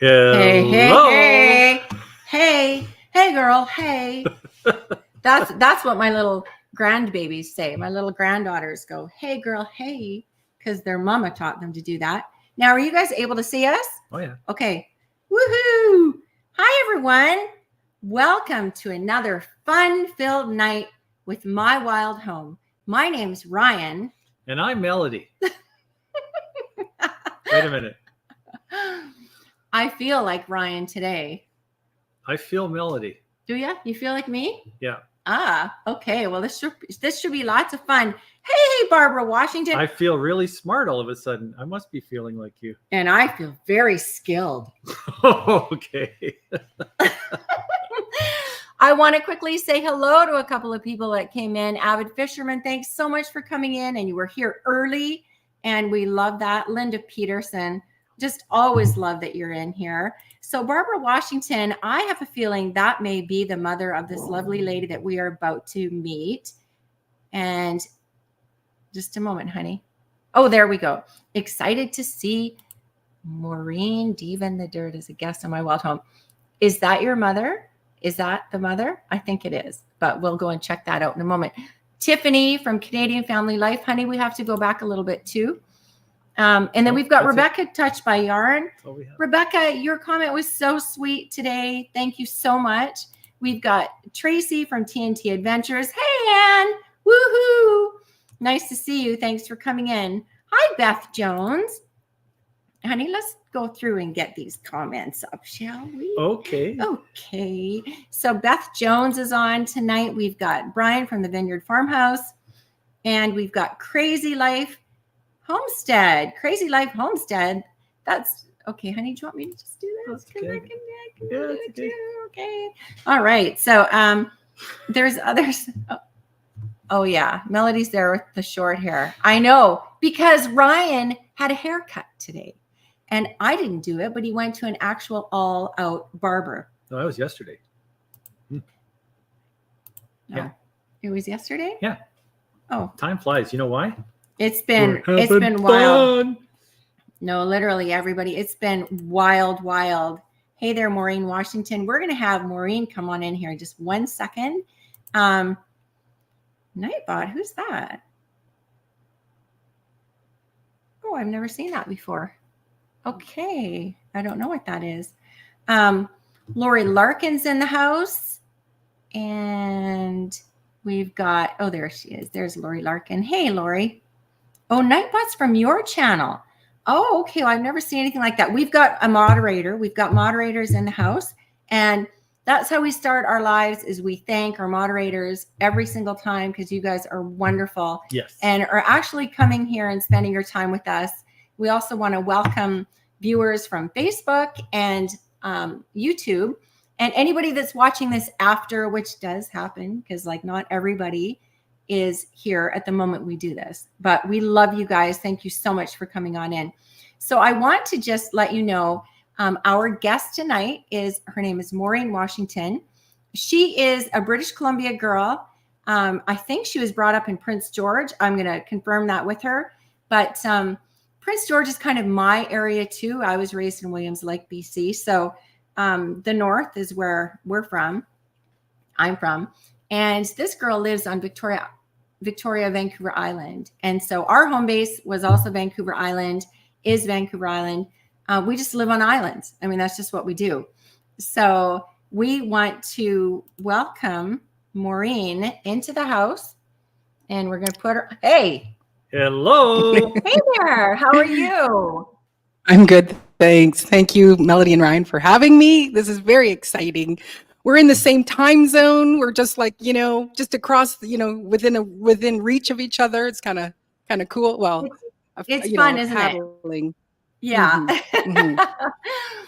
Hey, Hello. hey, girl, hey. That's what my little grandbabies say. My little granddaughters go, hey, girl, hey, because their mama taught them to do that. Now, are you guys able to see us? Oh, yeah. Okay. Woohoo. Hi, everyone. Welcome to another fun-filled night with My Wild Home. My name's Ryan. And I'm Melody. Wait a minute. I feel like Ryan today. I feel Melody. Do you? You feel like me? Yeah. Ah, okay. Well, this should be lots of fun. Hey, Barbara Washington. I feel really smart all of a sudden. I must be feeling like you. And I feel very skilled. Okay. I want to quickly say hello to a couple of people that came in. Avid Fisherman, thanks so much for coming in. And you were here early. And we love that. Linda Peterson, just always love that you're in here. So Barbara Washington, I have a feeling that may be the mother of this lovely lady that we are about to meet. And just a moment, honey. Oh, there we go. Excited to see Maureen Diva in the Dirt as a guest on My Wild Home. Is that your mother? Is that the mother? I think it is, but we'll go and check that out in a moment. Tiffany from Canadian Family Life, honey, we have to go back a little bit too. And then we've got Rebecca Touched by Yarn. Rebecca, your comment was so sweet today. Thank you so much. We've got Tracy from TNT Adventures. Hey, Ann. Woohoo. Nice to see you. Thanks for coming in. Hi, Beth Jones. Honey, let's go through and get these comments up, shall we? Okay. Okay. So Beth Jones is on tonight. We've got Brian from the Vineyard Farmhouse. And we've got Crazy Life Homestead. Crazy Life Homestead. That's okay, honey. Do you want me to just do this? Because I can do it too. Okay. All right. So there's others. Oh yeah. Melody's there with the short hair. I know, because Ryan had a haircut today. And I didn't do it, but he went to an actual all-out barber. No, that was yesterday. No. Yeah. It was yesterday? Yeah. Oh. Time flies. You know why? It's been wild. No, literally everybody. It's been wild. Hey there, Maureen Washington. We're going to have Maureen come on in here in just 1 second. Nightbot, who's that? Oh, I've never seen that before. Okay. I don't know what that is. Lori Larkin's in the house. And we've got, oh, there she is. There's Lori Larkin. Hey, Lori. Oh, Nightbot's from your channel. Oh, okay. Well, I've never seen anything like that. We've got a moderator. We've got moderators in the house. And that's how we start our lives, is we thank our moderators every single time, because you guys are wonderful. Yes. And are actually coming here and spending your time with us. We also want to welcome viewers from Facebook and YouTube, and anybody that's watching this after, which does happen, because like not everybody is here at the moment we do this, but we love you guys. Thank you so much for coming on in. So I want to just let you know, our guest tonight her name is Maureen Washington. She is a British Columbia girl. I think she was brought up in Prince George. I'm going to confirm that with her, but Prince George is kind of my area too. I was raised in Williams Lake, BC. So the north is where I'm from. And this girl lives on Victoria, Vancouver Island. And so our home base was also Vancouver Island, is Vancouver Island. We just live on islands. I mean, that's just what we do. So we want to welcome Maureen into the house. And we're going to put her, hey. Hello. Hey there. How are you? I'm good. Thanks. Thank you, Melody and Ryan, for having me. This is very exciting. We're in the same time zone. We're just like, just across, within reach of each other. It's kind of cool. Well, it's fun, isn't paddling. it? Yeah. Mm-hmm.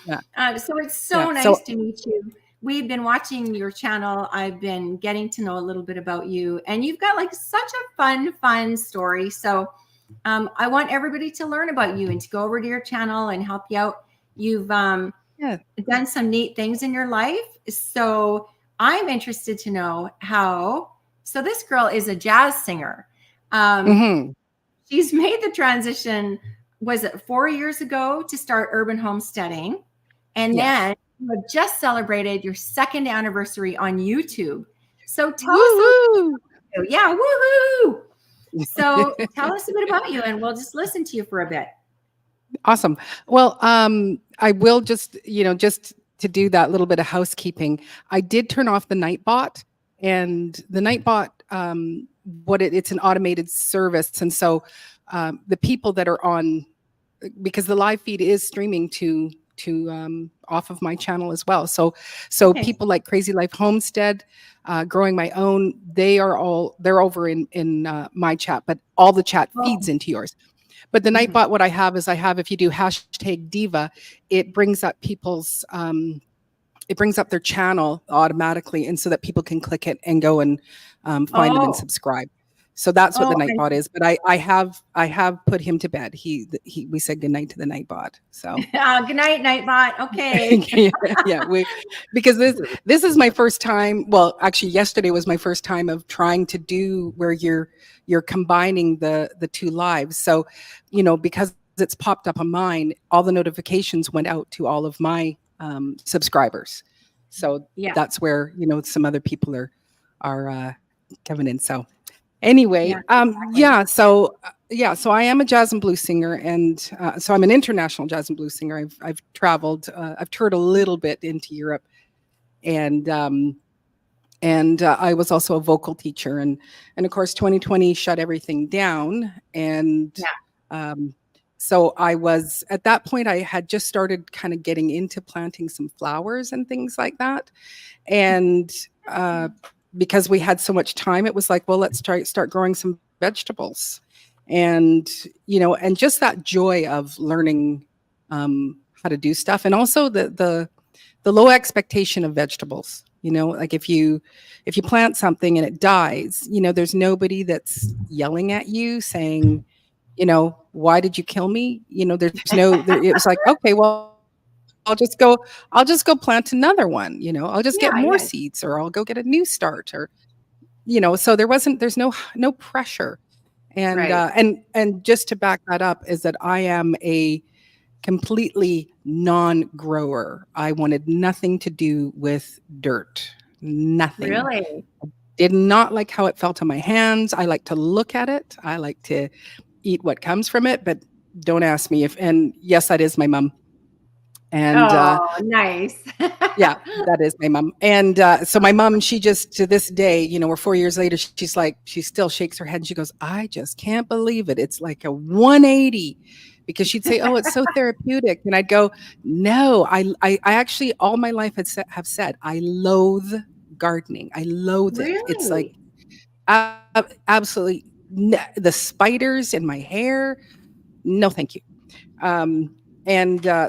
Yeah. So it's so nice to meet you. We've been watching your channel. I've been getting to know a little bit about you, and you've got like such a fun story. So I want everybody to learn about you and to go over to your channel and help you out. You've done some neat things in your life. So I'm interested to know how. So this girl is a jazz singer. She's made the transition, was it 4 years ago, to start Urban Homesteading. And Yes. then you have just celebrated your 2nd anniversary on YouTube. So tell us Woo-hoo! yeah, woohoo! So tell us a bit about you, and we'll just listen to you for a bit. Awesome. Well, I will just, just to do that little bit of housekeeping, I did turn off the Nightbot, and the Nightbot, it's an automated service. And so the people that are on, because the live feed is streaming to off of my channel as well. So Okay. people like Crazy Life Homestead, Growing My Own, they're over in my chat, but all the chat feeds into yours. But the Nightbot, what I have is if you do hashtag Diva, it brings up their channel automatically, and so that people can click it and go and find them and subscribe. So that's what the Nightbot is. But I have put him to bed. We said goodnight to the Nightbot. So good night, Nightbot. Okay. because this is my first time. Well, actually, yesterday was my first time of trying to do where you're combining the two lives. So, because it's popped up on mine, all the notifications went out to all of my subscribers. So that's where some other people are coming in. So anyway, so I am a jazz and blues singer, and so I'm an international jazz and blues singer. I've traveled, I've toured a little bit into Europe, and I was also a vocal teacher, and of course 2020 shut everything down, and so I was, at that point, I had just started kind of getting into planting some flowers and things like that. And because we had so much time, it was like, well, let's start growing some vegetables. And, and just that joy of learning how to do stuff. And also the low expectation of vegetables. Like if you plant something and it dies, there's nobody that's yelling at you saying, why did you kill me? It was like, okay, well, I'll just go plant another one, I'll just get more seeds, or I'll go get a new start, or, so there's no pressure. And, and just to back that up is that I am a completely non-grower. I wanted nothing to do with dirt, nothing. Really? I did not like how it felt on my hands. I like to look at it. I like to eat what comes from it, but don't ask me and yes, that is my mom. And nice. Yeah, that is my mom. And so my mom, she just, to this day, we're 4 years later, she's like, she still shakes her head and she goes, I just can't believe it. It's like a 180, because she'd say, oh, it's so therapeutic. And I'd go, no, I actually all my life have said, I loathe gardening. I loathe it. It's like absolutely the spiders in my hair. No, thank you.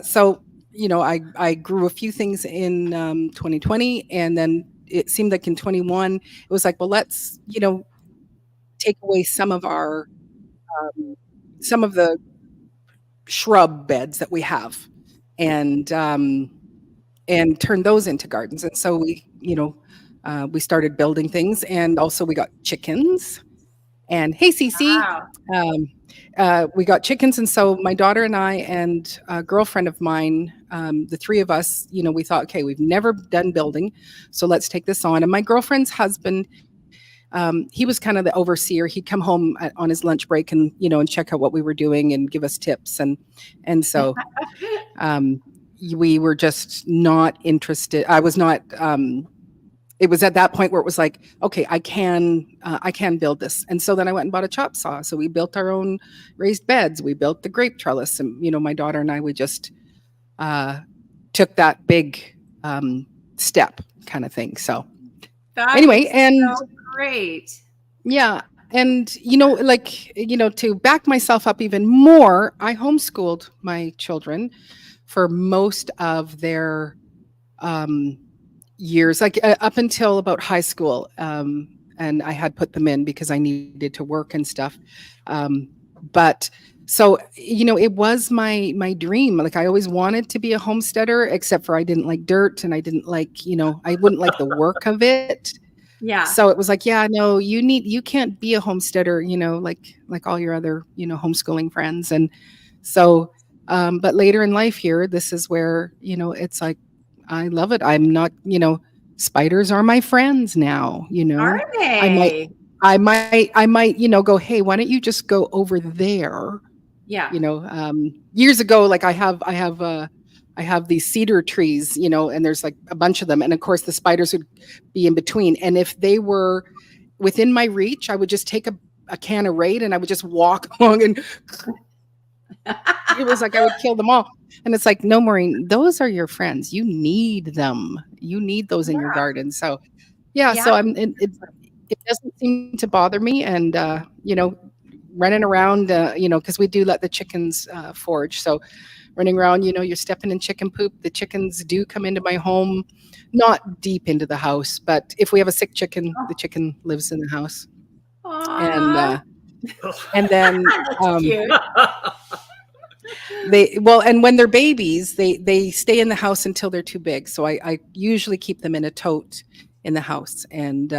So, I grew a few things in 2020, and then it seemed like in 21, it was like, well, let's, take away some of the shrub beds that we have, and turn those into gardens. And so we started building things, and also we got chickens. And hey, Cece, we got chickens. And so my daughter and I and a girlfriend of mine, the three of us, we thought, okay, we've never done building, so let's take this on. And my girlfriend's husband, he was kind of the overseer. He'd come home on his lunch break and, and check out what we were doing and give us tips. And so we were just not interested. I was not, it was at that point where it was like, okay, I can build this. And so then I went and bought a chop saw. So we built our own raised beds. We built the grape trellis, and, my daughter and I, we just took that big step kind of thing. So anyway, and so great. Yeah. And, to back myself up even more, I homeschooled my children for most of their years, like up until about high school. And I had put them in because I needed to work and stuff. But so, it was my dream. Like, I always wanted to be a homesteader, except for I didn't like dirt, and I didn't like, I wouldn't like the work of it. Yeah. So it was like, yeah, no, you can't be a homesteader, like all your other, homeschooling friends. And so But later in life here, this is where, it's like, I love it. I'm not, spiders are my friends now, Are I might, they? I might, go, hey, why don't you just go over there? Yeah. Years ago, like I have these cedar trees, and there's like a bunch of them. And of course the spiders would be in between. And if they were within my reach, I would just take a can of Raid and I would just walk along, and it was like I would kill them all. And it's like, no, Maureen, those are your friends. You need them. You need those in your garden. So yeah. So it doesn't seem to bother me. And, running around, because we do let the chickens forage. So running around, you're stepping in chicken poop. The chickens do come into my home, not deep into the house, but if we have a sick chicken, the chicken lives in the house. Aww. And then That's cute. and when they're babies, they stay in the house until they're too big. So I usually keep them in a tote in the house. And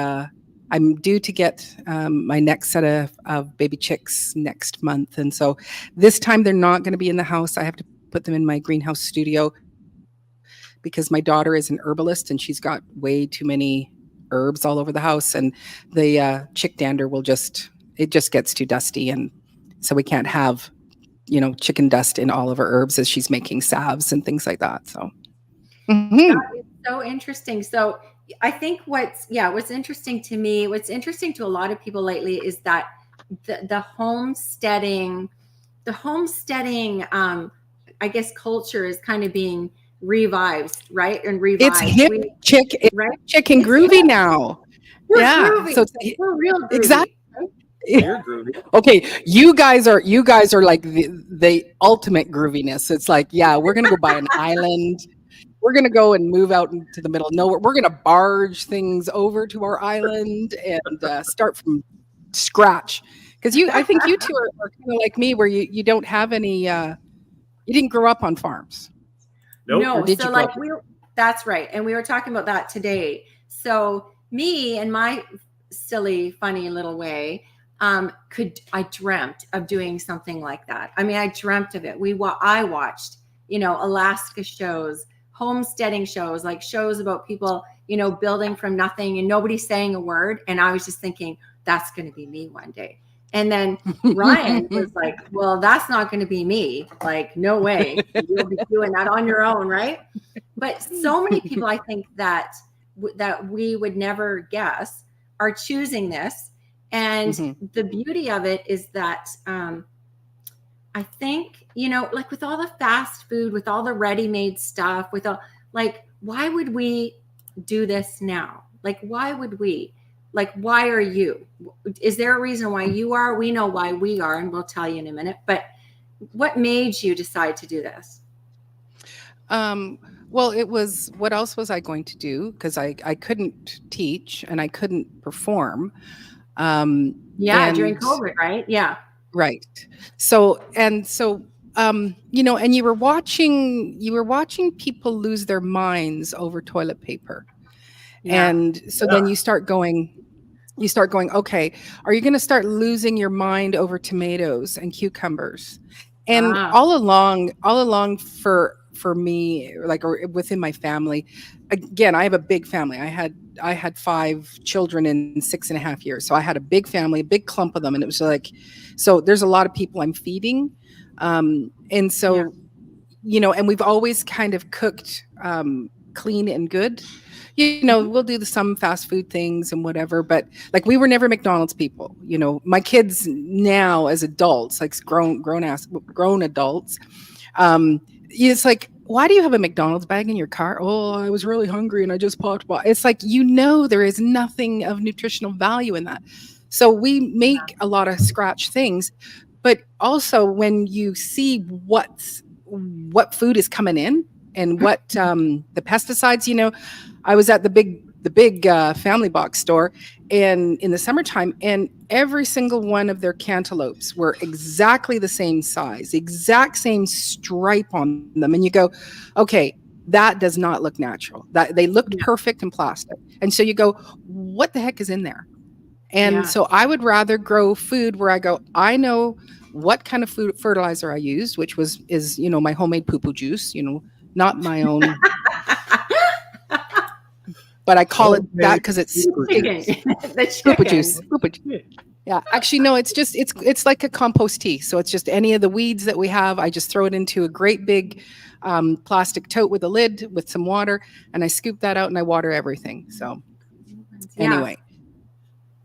I'm due to get my next set of baby chicks next month. And so this time they're not going to be in the house. I have to put them in my greenhouse studio because my daughter is an herbalist and she's got way too many herbs all over the house. And the chick dander it just gets too dusty. And so we can't have, chicken dust in all of her herbs as she's making salves and things like that. So that is so interesting. So I think what's interesting to me, what's interesting to a lot of people lately is that the homesteading, I guess culture is kind of being revived, right? And revived. It's hip, chicken groovy now. We're groovy. So we're real groovy. Exactly. You're groovy. Okay, you guys are like the ultimate grooviness. It's like, yeah, we're gonna go buy an island. We're gonna go and move out into the middle of nowhere. We're gonna barge things over to our island and start from scratch. Because I think you two are kind of like me, where you don't have any. You didn't grow up on farms. Nope. No, did so you like that's right, and we were talking about that today. So me and my silly, funny little way. I dreamt of doing something like that. I mean, I dreamt of it. I watched, Alaska shows, homesteading shows, like shows about people, building from nothing and nobody saying a word. And I was just thinking, that's going to be me one day. And then Ryan was like, well, that's not going to be me. Like, no way. You'll be doing that on your own. Right. But so many people, I think that we would never guess are choosing this. And the beauty of it is that I think, like with all the fast food, with all the ready-made stuff, why would we do this now? Like, why would we? Like, why are you? Is there a reason why you are? We know why we are, and we'll tell you in a minute. But what made you decide to do this? Well, it was, what else was I going to do? Because I couldn't teach and I couldn't perform. During COVID, right? Yeah. Right. So, and you were watching people lose their minds over toilet paper. Yeah. And so then you start going, okay, are you going to start losing your mind over tomatoes and cucumbers? And all along for me, or within my family, again, I have a big family. I had 5 children in 6.5 years. So I had a big family, a big clump of them. And it was like, so there's a lot of people I'm feeding. And so, and we've always kind of cooked clean and good. We'll do some fast food things and whatever, but like we were never McDonald's people. My kids now as adults, like grown adults, it's like, why do you have a McDonald's bag in your car? Oh, I was really hungry and I just popped by. It's like, there is nothing of nutritional value in that. So we make a lot of scratch things, but also when you see what food is coming in and what the pesticides, I was at the big family box store and in the summertime, and every single one of their cantaloupes were exactly the same size, the exact same stripe on them. And you go, okay, that does not look natural. That they looked perfect in plastic. And so you go, what the heck is in there? And so I would rather grow food where I go, I know what kind of fertilizer I used, which is my homemade poo-poo juice, not my own, but I call it that because it's the poo-poo chicken. juice. Yeah, actually, no, it's like a compost tea. So it's just any of the weeds that we have. I just throw it into a great big plastic tote with a lid with some water, and I scoop that out and I water everything. So anyway,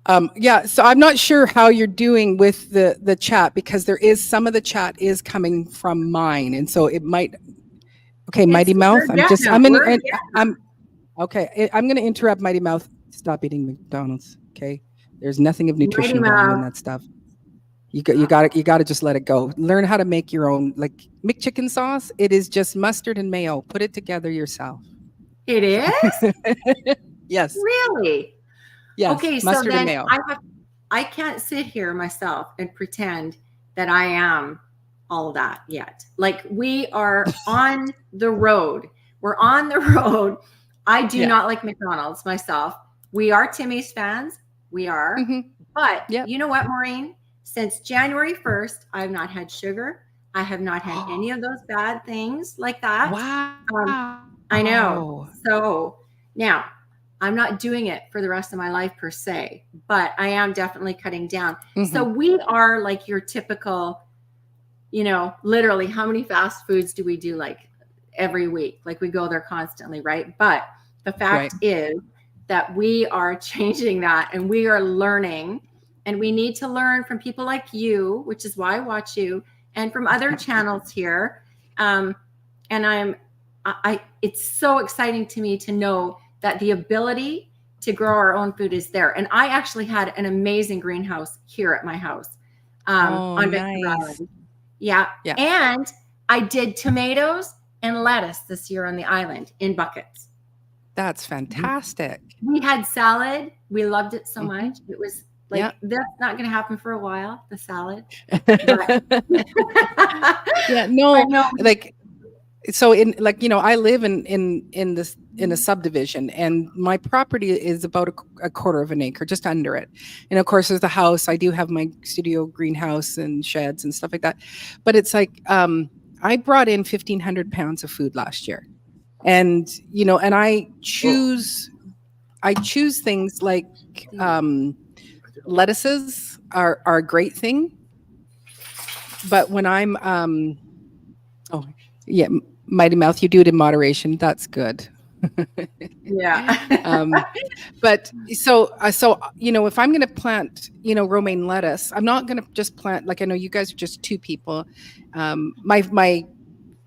so I'm not sure how you're doing with the chat, because there is some of the chat is coming from mine, and so it might. Okay, Mighty Mouth. I'm okay. I'm going to interrupt Mighty Mouth. Stop eating McDonald's. Okay. There's nothing of nutrition value in that stuff. You got to just let it go. Learn how to make your own, like McChicken sauce. It is just mustard and mayo. Put it together yourself. It is? Yes. Really? Yes. Okay, mustard so then and mayo. I can't sit here myself and pretend that I am all of that yet. Like, we are on the road. We're on the road. I do not like McDonald's myself. We are Timmy's fans. We are. Mm-hmm. But you know what, Maureen? Since January 1st, I have not had sugar. I have not had any of those bad things like that. Wow. I know. So now I'm not doing it for the rest of my life per se, but I am definitely cutting down. Mm-hmm. So we are like your typical, literally how many fast foods do we do like every week? Like, we go there constantly, right? But the fact is that we are changing that, and we are learning, and we need to learn from people like you, which is why I watch you, and from other channels here. And it's so exciting to me to know that the ability to grow our own food is there. And I actually had an amazing greenhouse here at my house on Vancouver Island. Yeah. And I did tomatoes and lettuce this year on the island in buckets. That's fantastic. We had salad. We loved it so much. It was like, that's not going to happen for a while, the salad. Like, so I live in a subdivision, and my property is about a quarter of an acre, just under it. And of course, there's the house. I do have my studio greenhouse and sheds and stuff like that. But it's like, I brought in 1,500 pounds of food last year. And, and I choose things like lettuces are a great thing. But when I'm, Mighty Mouth, you do it in moderation. That's good. But so if I'm going to plant, romaine lettuce, I'm not going to just plant, like, I know you guys are just two people. My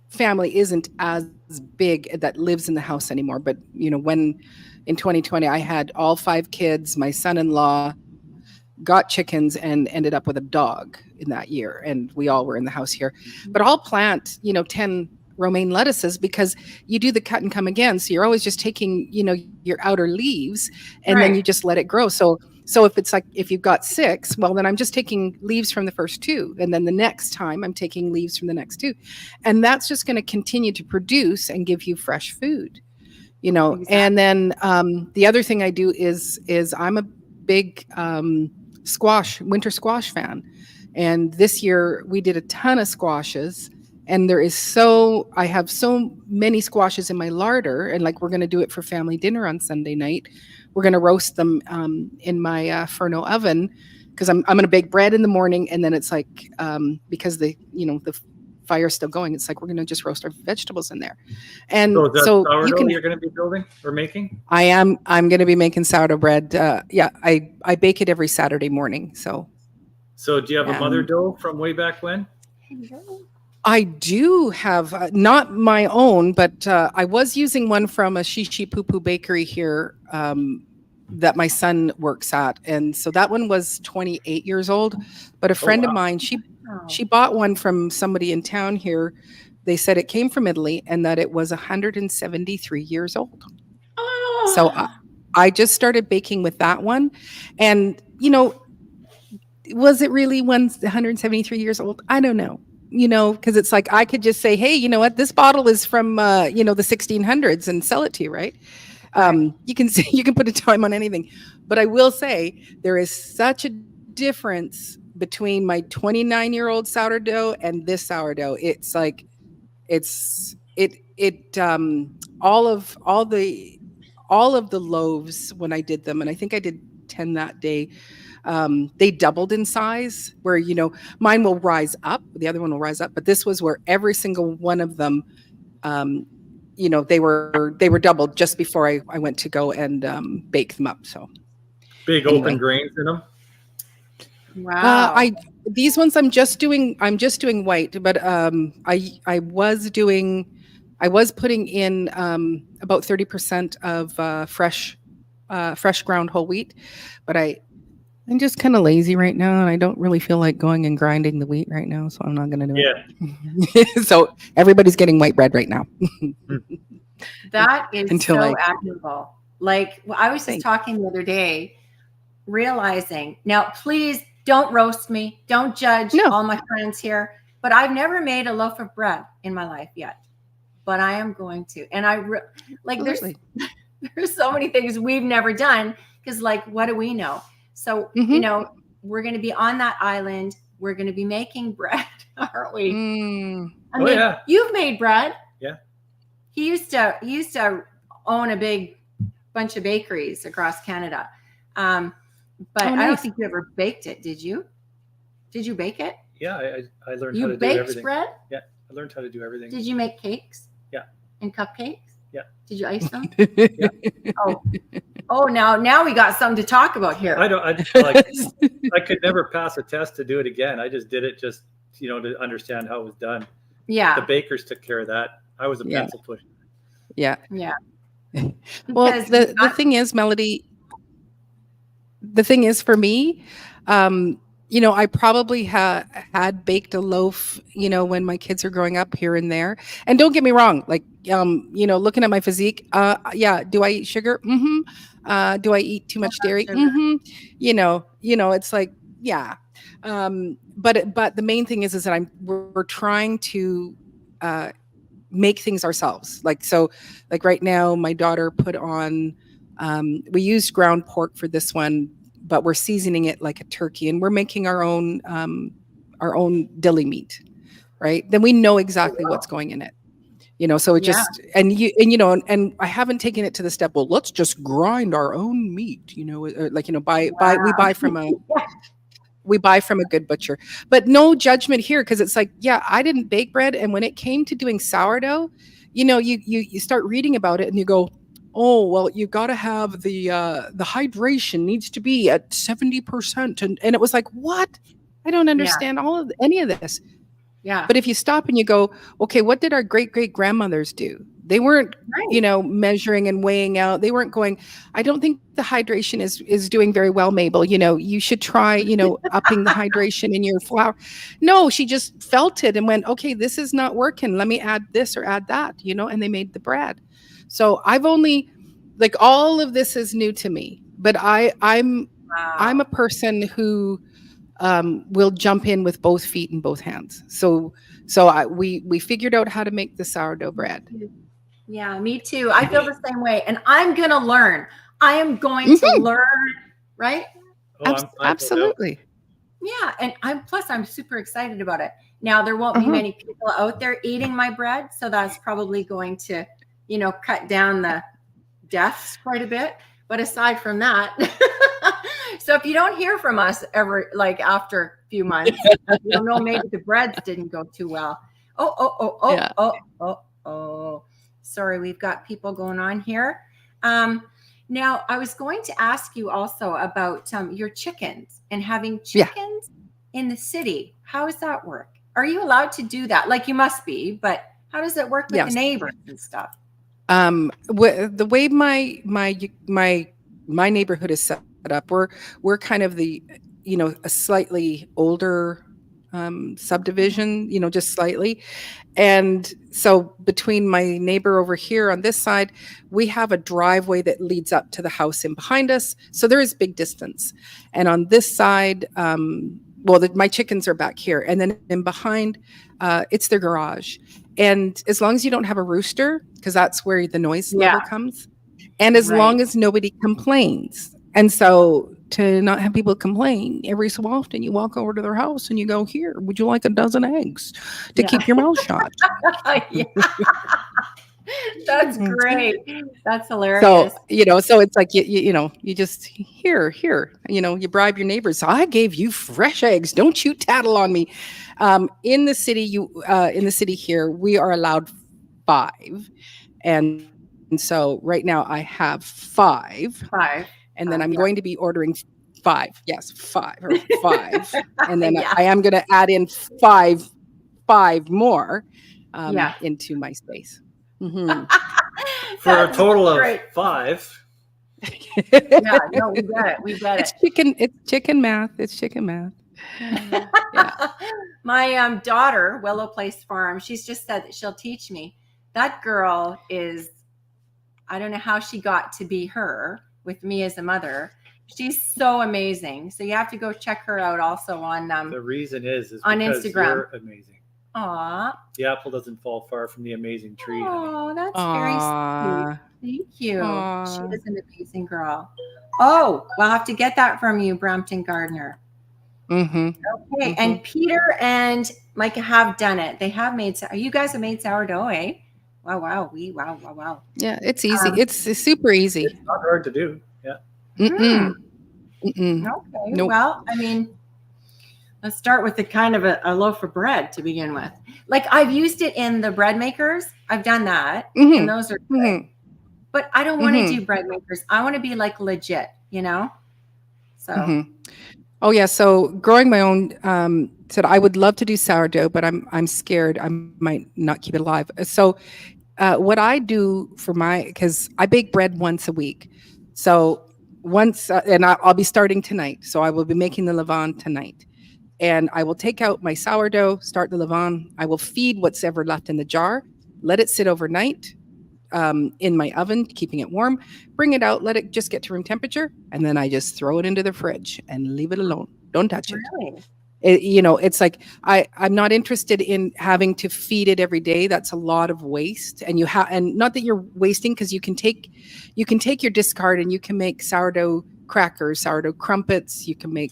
family isn't as big that lives in the house anymore. But, when in 2020, I had all 5 kids, my son-in-law got chickens and ended up with a dog in that year. And we all were in the house here. But I'll plant, 10 romaine lettuces, because you do the cut and come again. So you're always just taking, your outer leaves, and then you just let it grow. So if it's like, if you've got 6, well, then I'm just taking leaves from the first 2. And then the next time I'm taking leaves from the next 2. And that's just going to continue to produce and give you fresh food, Exactly. And then the other thing I do is I'm a big winter squash fan. And this year we did a ton of squashes. And I have so many squashes in my larder, and like, we're going to do it for family dinner on Sunday night. We're going to roast them in my Furno oven, because I'm going to bake bread in the morning, and then it's like, because the fire's still going, it's like, we're going to just roast our vegetables in there. And so you're going to be building or making? I'm going to be making sourdough bread. I bake it every Saturday morning. So do you have a mother dough from way back when? I do have, not my own, but I was using one from a Shishi Poo Poo bakery here that my son works at. And so that one was 28 years old. But a friend of mine, she bought one from somebody in town here. They said it came from Italy and that it was 173 years old. Oh. So I just started baking with that one. And, was it really 173 years old? I don't know. Because it's like, I could just say, hey, you know what, this bottle is from, the 1600s, and sell it to you, right? You can put a time on anything. But I will say there is such a difference between my 29-year-old sourdough and this sourdough, it's like all of the loaves when I did them, and I think I did 10 that day, they doubled in size, where mine will rise up, the other one will rise up, but this was where every single one of them, they were doubled just before I went to go and bake them up. So big anyway. open grains in them. Wow. These ones I'm just doing white, but I was putting in about 30% of fresh ground whole wheat, but I'm just kind of lazy right now, and I don't really feel like going and grinding the wheat right now, so I'm not going to do it. So everybody's getting white bread right now. That is so admirable. Like, I was just talking the other day, realizing, now please don't roast me, don't judge all my friends here, but I've never made a loaf of bread in my life yet, but I am going to. And there's so many things we've never done, because like, what do we know? So, we're going to be on that island. We're going to be making bread, aren't we? I mean, you've made bread. Yeah. He used to own a big bunch of bakeries across Canada. But I don't think you ever baked it. Did you? Did you bake it? Yeah, I learned how to do everything. You baked baked bread? Yeah, I learned how to do everything. Did you make cakes? Yeah. And cupcakes? Yeah. Did you ice them? Yeah. Oh, now we got something to talk about here. I could never pass a test to do it again. I just did it to understand how it was done. Yeah. The bakers took care of that. I was a pencil pusher. Yeah. Yeah. Well, the thing is, Melody, the thing is for me, I probably had baked a loaf, when my kids are growing up here and there. And don't get me wrong, like, looking at my physique, do I eat sugar? Mm-hmm. Do I eat too much dairy? Mm-hmm. It's like, yeah. But the main thing is that we're trying to make things ourselves. Like right now, my daughter put on, we used ground pork for this one, but we're seasoning it like a turkey, and we're making our own dilly meat, right? Then we know exactly what's going in it, so it just, and I haven't taken it to the step, well, let's just grind our own meat, we buy from a good butcher, but no judgment here. Cause it's like, I didn't bake bread. And when it came to doing sourdough, you start reading about it and you go, oh, well, you got to have the hydration needs to be at 70%. And it was like, what? I don't understand any of this. Yeah. But if you stop and you go, okay, what did our great grandmothers do? They weren't, measuring and weighing out. They weren't going, I don't think the hydration is doing very well, Mabel. You should try, upping the hydration in your flour. No, she just felt it and went, okay, this is not working. Let me add this or add that, and they made the bread. So I've only, like, all of this is new to me, but I'm a person who will jump in with both feet and both hands. So we figured out how to make the sourdough bread. Yeah, me too. I feel the same way, and I'm going to learn. I am going to learn, right? Oh, absolutely. Yeah, and I'm super excited about it. Now, there won't be many people out there eating my bread, so that's probably going to, cut down the deaths quite a bit. But aside from that, so if you don't hear from us ever, like after a few months, you'll know maybe the breads didn't go too well. Oh. Sorry, we've got people going on here. Now, I was going to ask you also about your chickens and having chickens in the city. How does that work? Are you allowed to do that? Like, you must be, but how does it work with the neighbors and stuff? The way my neighborhood is set up, we're kind of the, a slightly older subdivision, just slightly. And so between my neighbor over here on this side, we have a driveway that leads up to the house in behind us. So there is big distance. And on this side, my chickens are back here. And then in behind, it's their garage. And as long as you don't have a rooster, because that's where the noise level comes. And as long as nobody complains. And so to not have people complain, every so often you walk over to their house and you go, "Here, would you like a dozen eggs to Yeah. keep your mouth shut?" Yeah. That's great. That's So, hilarious. so it's like you just here, you bribe your neighbors. So I gave you fresh eggs. Don't you tattle on me. In the city, here, we are allowed 5, and so right now I have 5, 5. and then I'm Yeah. going to be ordering 5. Yes, 5 or 5, and then Yeah. I am going to add in 5 more Yeah. into my space. Mhm. For a That's total of great. 5. Yeah, no, we get it. We get It's it. chicken math. It's chicken math. Yeah. My daughter, Willow Place Farm, she's just said that she'll teach me. That girl is, I don't know how she got to be her with me as a mother. She's so amazing. So you have to go check her out also on The reason is on because Instagram. you're amazing. Aw. The apple doesn't fall far from the amazing tree. honey. Oh, that's very sweet. Aw. Thank you. She Aw. is an amazing girl. Oh, we'll have to get that from you, Brampton Gardner. Mm-hmm. Okay, and Peter and Micah have done it. They have made. You guys have made sourdough, eh? Wow. Wow. Yeah, it's easy. It's super easy. It's not hard to do. Yeah. Mm-mm. Mm-mm. Okay. Nope. Well, I mean, let's start with the kind of a loaf of bread to begin with. Like I've used it in the bread makers. I've done that, and those are good. Mhm. But I don't want to do bread makers. I want to be like legit, So. Mhm. Oh yeah. So growing my own, said I would love to do sourdough, but I'm scared I might not keep it alive. So what I do for because I bake bread once a week. So once, and I'll be starting tonight. So I will be making the levain tonight. And I will take out my sourdough, start the levain. I will feed what's ever left in the jar, let it sit overnight in my oven, keeping it warm, bring it out, let it just get to room temperature. And then I just throw it into the fridge and leave it alone. Don't touch it. Really? It's like I'm not interested in having to feed it every day. That's a lot of waste. And and not that you're wasting, because you can take your discard and you can make sourdough crackers, sourdough crumpets. You can make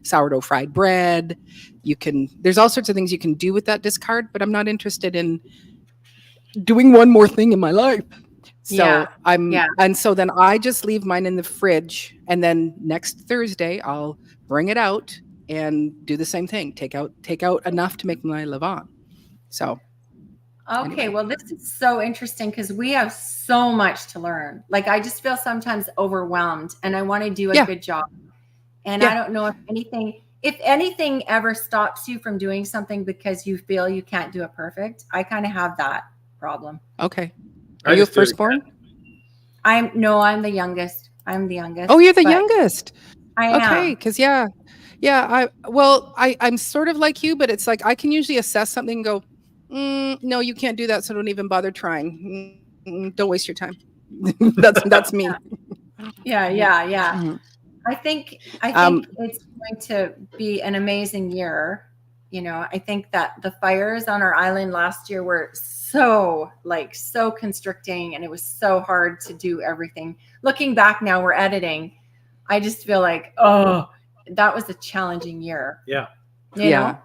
sourdough fried bread. There's all sorts of things you can do with that discard. But I'm not interested in doing one more thing in my life. So and so then I just leave mine in the fridge, and then next Thursday I'll bring it out and do the same thing. Take out enough to make my levain. So okay, well, this is so interesting because we have so much to learn. Like I just feel sometimes overwhelmed, and I want to do a good job. And I don't know if anything ever stops you from doing something because you feel you can't do it perfect. I kind of have that problem. Okay. Are you a firstborn? I'm the youngest. I'm the youngest. Oh, you're the youngest. I am. Okay, because I'm sort of like you, but it's like I can usually assess something and go, no, you can't do that, so don't even bother trying. Don't waste your time. That's me. Yeah. Mm-hmm. I think it's going to be an amazing year. I think that the fires on our island last year were so constricting, and it was so hard to do everything. Looking back now, we're editing. I just feel like, that was a challenging year. Yeah. Yeah.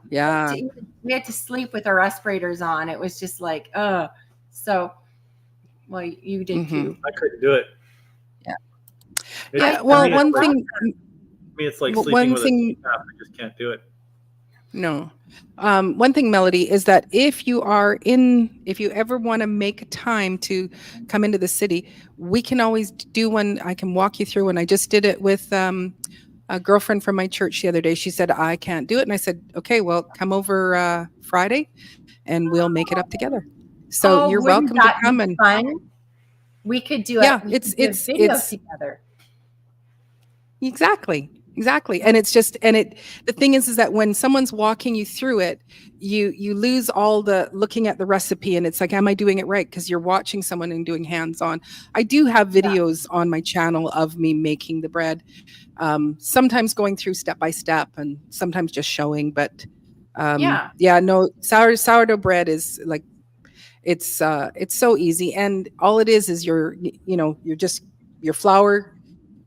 We had to sleep with our respirators on. It was just like, so, well, you did too. I couldn't do it. Yeah. Well, one thing. For me, it's like sleeping with a CPAP. I just can't do it. No. One thing, Melody, is that if you ever want to make time to come into the city, we can always do one. I can walk you through, and I just did it with a girlfriend from my church the other day. She said, I can't do it. And I said, okay, well, come over Friday and we'll make it up together. So you're welcome to come. And fun? We could do it's videos together. Exactly. And the thing is that when someone's walking you through it, you lose all the looking at the recipe, and it's like, am I doing it right? Because you're watching someone and doing hands-on. I do have videos on my channel of me making the bread, sometimes going through step by step and sometimes just showing, but sourdough bread is like, it's so easy. And all it is your flour,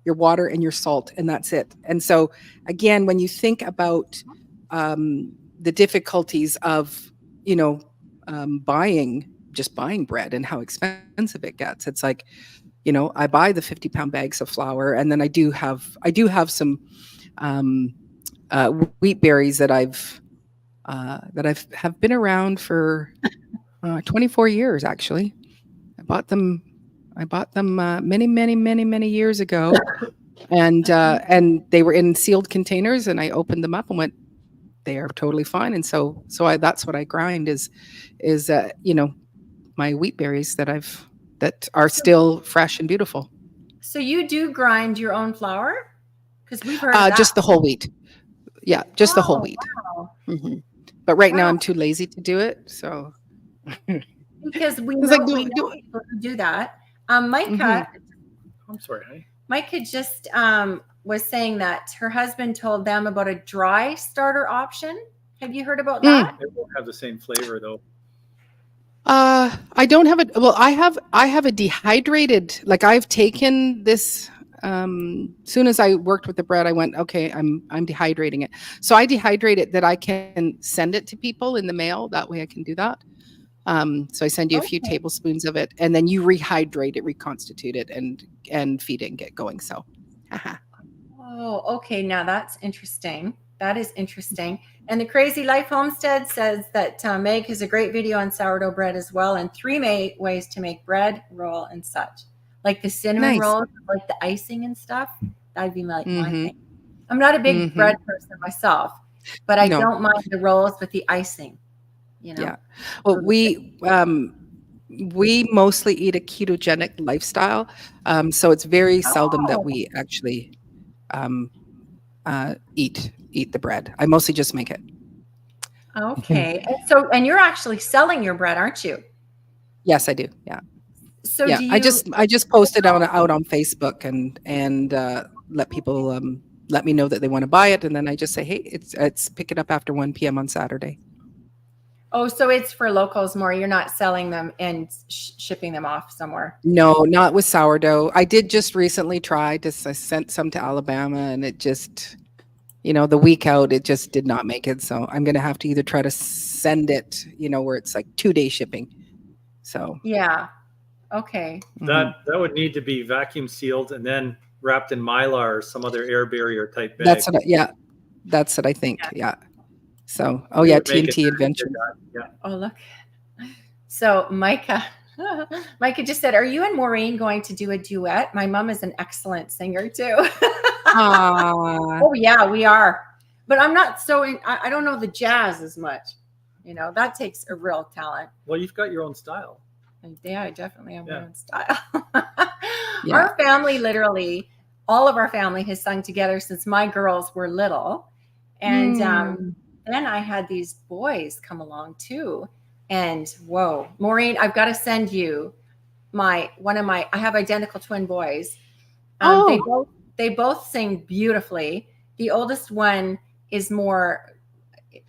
your water and your salt, and that's it. And so again, when you think about the difficulties of, buying bread and how expensive it gets, it's like, I buy the 50-pound bags of flour, and then I do have some wheat berries that have been around for 24 years. Actually, I bought them many years ago, and they were in sealed containers, and I opened them up and went, they are totally fine. And so that's what I grind is my wheat berries that are still fresh and beautiful. So you do grind your own flour? Because we've heard of that. Just the whole wheat. Yeah, just the whole wheat. Wow. Mm-hmm. But right now I'm too lazy to do it. So because we know people who do that. Micah, I'm sorry, honey. Micah just was saying that her husband told them about a dry starter option. Have you heard about that? It won't have the same flavor though. I don't have it. Well, I have a dehydrated, like I've taken this, soon as I worked with the bread, I went, okay, I'm dehydrating it. So I dehydrate it that I can send it to people in the mail. That way I can do that. So I send you a few tablespoons of it, and then you rehydrate it, reconstitute it, and feed it and get going. So, Oh, okay. Now that's interesting. That is interesting. And the Crazy Life Homestead says that Meg has a great video on sourdough bread as well, and 3 ways to make bread, roll, and such. Like the cinnamon rolls, like the icing and stuff. That'd be like my thing. I'm not a big bread person myself, but I don't mind the rolls with the icing. Yeah. Well, we mostly eat a ketogenic lifestyle, so it's very seldom that we actually eat the bread. I mostly just make it. Okay. And you're actually selling your bread, aren't you? Yes, I do. Yeah. So yeah, I just post it out on Facebook and let people let me know that they want to buy it, and then I just say, hey, it's pick it up after 1 p.m. on Saturday. Oh, so it's for locals more. You're not selling them and shipping them off somewhere. No, not with sourdough. I did just recently try. I sent some to Alabama, and it just, the week out, it just did not make it. So I'm going to have to either try to send it, where it's like 2-day shipping. So yeah, okay. That would need to be vacuum sealed and then wrapped in Mylar or some other air barrier type bag. That's what I think. Yeah. So, TNT Adventure. Yeah. Oh, look. So Micah just said, are you and Maureen going to do a duet? My mom is an excellent singer too. Oh yeah, we are. But I'm not I don't know the jazz as much. That takes a real talent. Well, you've got your own style. Yeah, I definitely have my own style. Our family, literally, all of our family has sung together since my girls were little. And then I had these boys come along too. And whoa, Maureen, I've got to send you I have identical twin boys. They both sing beautifully. The oldest one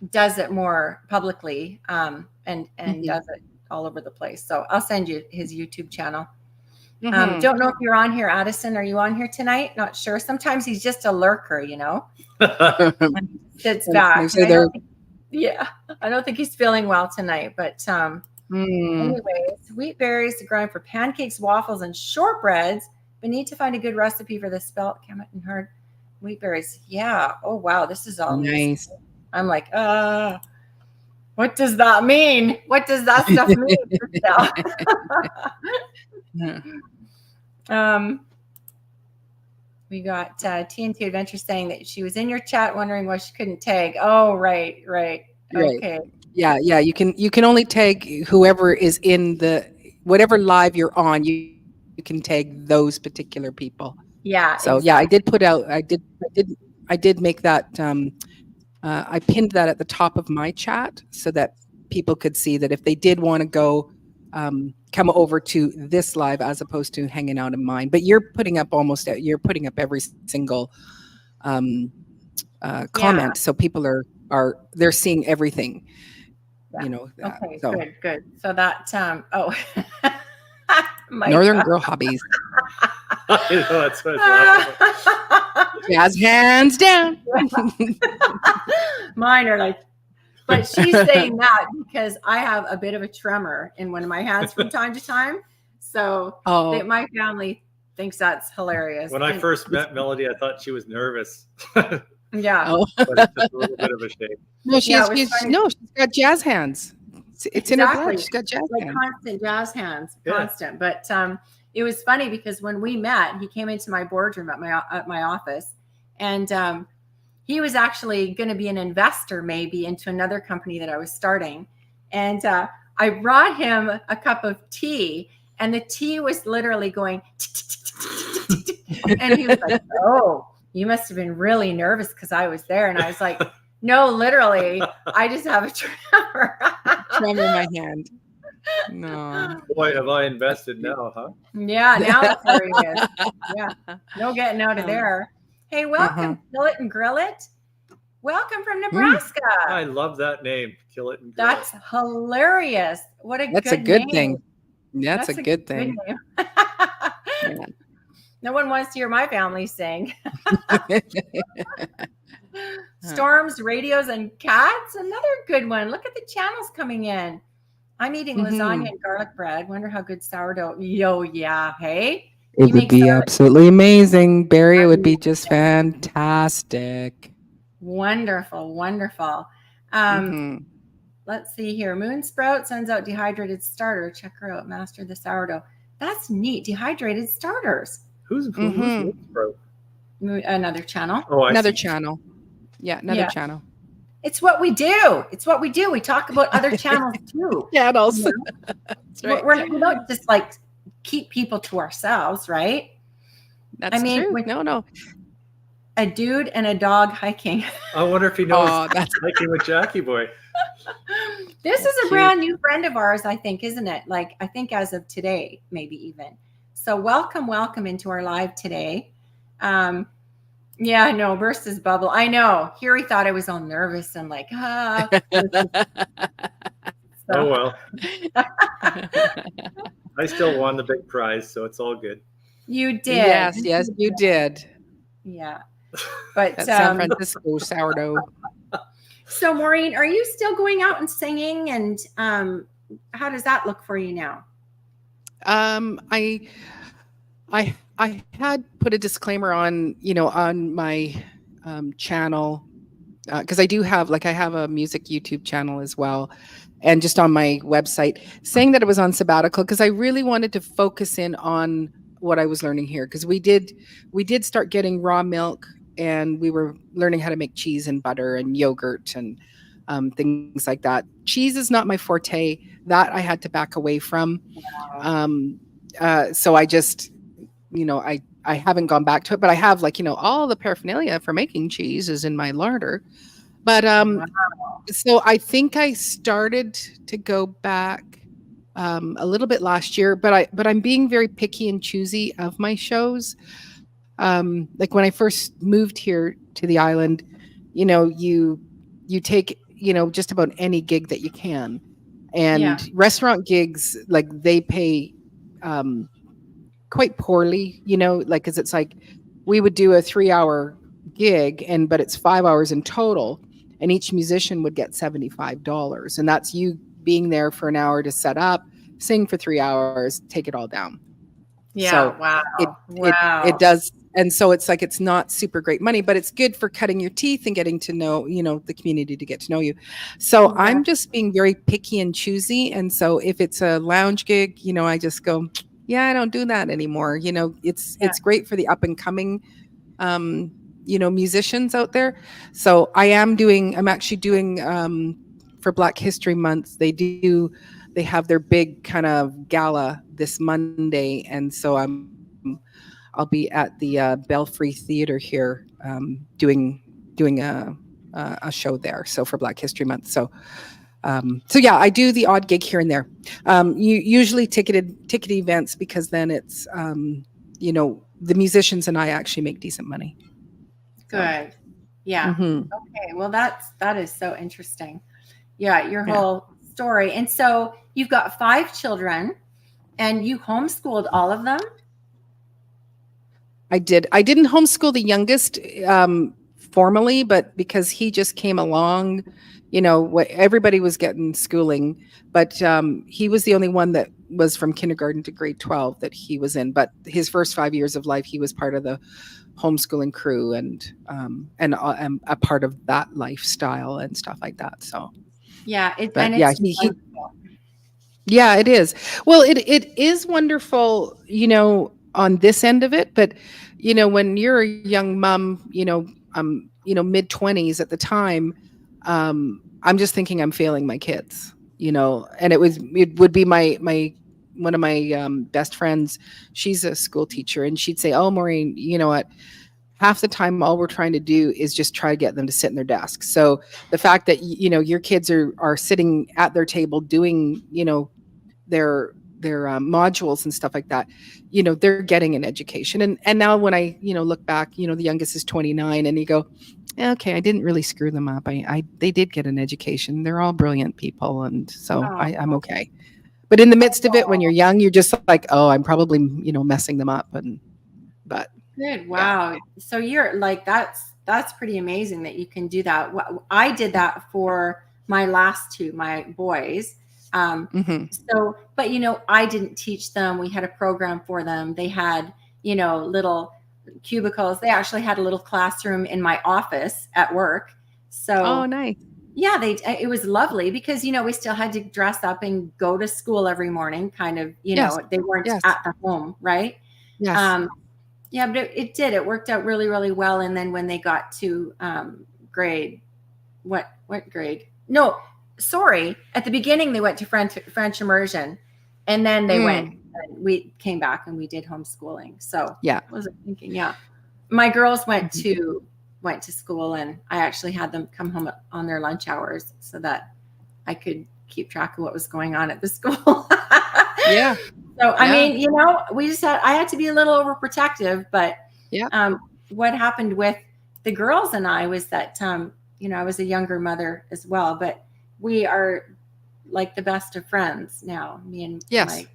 does it more publicly, and does it all over the place. So I'll send you his YouTube channel. Don't know if you're on here, Addison. Are you on here tonight? Not sure. Sometimes he's just a lurker, Sits back. I don't think he's feeling well tonight. But anyways, wheat berries to grind for pancakes, waffles, and shortbreads. We need to find a good recipe for the spelt, Kemet, and hard wheat berries. Yeah. Oh wow, this is all nice. I'm like, what does that mean? What does that stuff mean? We got TNT Adventure saying that she was in your chat wondering why she couldn't tag. Oh, right. Okay. Yeah. You can only tag whoever is in whatever live you're on. You can tag those particular people. Yeah. So exactly. I did put out. I did make that. I pinned that at the top of my chat so that people could see that if they did want to go. Come over to this live as opposed to hanging out in mine. But you're putting up every single comment, so people they're seeing everything. Yeah. Okay, so. Good. So that Northern Girl Hobbies. You know, that's what I was laughing about. Jazz hands down. Mine are like, but she's saying that because I have a bit of a tremor in one of my hands from time to time. So my family thinks that's hilarious. When I first met Melody, I thought she was nervous. Yeah. Oh. But it's just a little bit of a shame. No, she's got jazz hands. It's in her blood. She's got jazz hands. Constant jazz hands, Yeah. constant. But it was funny because when we met, he came into my boardroom at my office, and he was actually going to be an investor maybe into another company that I was starting. And I brought him a cup of tea, and the tea was literally going, and he was like, "Oh, you must have been really nervous because I was there." And I was like, "No, literally, I just have a tremor." Tremor in my hand. No. Boy, have I invested now, huh? Yeah, now that's where he is. Yeah, no getting out of there. Hey, welcome, Kill It and Grill It. Welcome from Nebraska. I love that name, Kill It and Grill It. That's hilarious. That's a good name. thing. That's a good thing. Name. No one wants to hear my family sing. Storms, radios, and cats. Another good one. Look at the channels coming in. I'm eating lasagna and garlic bread. Wonder how good sourdough. Yo, yeah. Hey, it would be absolutely amazing. Barry, it would be just fantastic. Wonderful, wonderful. Let's see here. Moon Sprout sends out dehydrated starter. Check her out. Master the sourdough. That's neat. Dehydrated starters. Who's Moon Sprout? Another channel. Oh, another channel. Yeah, another channel. It's what we do. It's what we do. We talk about other channels too. Channels. You know? That's right. We don't just like keep people to ourselves, right? That's true. No. A dude and a dog hiking. I wonder if he knows that's hiking with Jackie Boy. This is a brand new friend of ours, I think, isn't it? Like, I think as of today, maybe even. So welcome into our live today. Yeah, I know. Burst his bubble. I know. Here he thought I was all nervous and like, So. Oh, well. I still won the big prize, so it's all good. You did. Yes, you did. Yeah. But San Francisco sourdough. So Maureen, are you still going out and singing? And how does that look for you now? I had put a disclaimer on my channel because I do have I have a music YouTube channel as well, and just on my website saying that it was on sabbatical because I really wanted to focus in on what I was learning here, because we did start getting raw milk, and we were learning how to make cheese and butter and yogurt and things like that. Cheese is not my forte. That I had to back away from. So I just, I haven't gone back to it, but I have all the paraphernalia for making cheese is in my larder. But so I think I started to go back a little bit last year, but I'm being very picky and choosy of my shows. Like when I first moved here to the island, you take, just about any gig that you can. And restaurant gigs, they pay quite poorly, because it's we would do a 3-hour gig but it's 5 hours in total, and each musician would get $75. And that's you being there for an hour to set up, sing for 3 hours, take it all down. Yeah. So wow. It does. And so it's it's not super great money, but it's good for cutting your teeth and getting to know, the community to get to know you. So I'm just being very picky and choosy. And so if it's a lounge gig, I just go, I don't do that anymore. It's great for the up and coming, musicians out there. So I'm actually doing, for Black History Month, they have their big kind of gala this Monday. And so I'll be at the Belfry Theater here doing a show there. So for Black History Month. So I do the odd gig here and there. Usually ticketed events, because then it's the musicians and I actually make decent money. Good. Yeah. Mm-hmm. Okay. Well, that is so interesting. Yeah, your whole story. And so you've got 5 children, and you homeschooled all of them? I did. I didn't homeschool the youngest formally, but because he just came along, everybody was getting schooling, but he was the only one that was from kindergarten to grade 12 that he was in. But his first 5 years of life, he was part of the homeschooling crew and a part of that lifestyle and stuff like that. So yeah, yeah, it is. Well, it is wonderful, on this end of it, but when you're a young mom, mid 20s at the time, I'm just thinking I'm failing my kids, and it would be my one of my best friends. She's a school teacher, and she'd say, "Oh, Maureen, you know what? Half the time, all we're trying to do is just try to get them to sit in their desks." So the fact that your kids are sitting at their table doing their modules and stuff like that, they're getting an education. And now when I look back, the youngest is 29, and you go, okay, I didn't really screw them up. They did get an education. They're all brilliant people, and so I'm okay. But in the midst of it, when you're young, you're just like, oh, I'm probably messing them up. But good. Wow. Yeah. So you're like, that's pretty amazing that you can do that. I did that for my last two, my boys. So, but I didn't teach them. We had a program for them. They had, little cubicles. They actually had a little classroom in my office at work. So, oh, nice. Yeah, it was lovely because, we still had to dress up and go to school every morning, kind of, yes. They weren't yes. at the home. Right. Yes. Yeah, but it worked out really, really well. And then when they got to what grade? No, sorry. At the beginning, they went to French immersion, and then they went. We came back and we did homeschooling. So yeah, I wasn't thinking. Yeah, my girls went to school, and I actually had them come home on their lunch hours so that I could keep track of what was going on at the school. Yeah. So I mean, I had to be a little overprotective, but what happened with the girls and I was that I was a younger mother as well, but we are like the best of friends now, me and my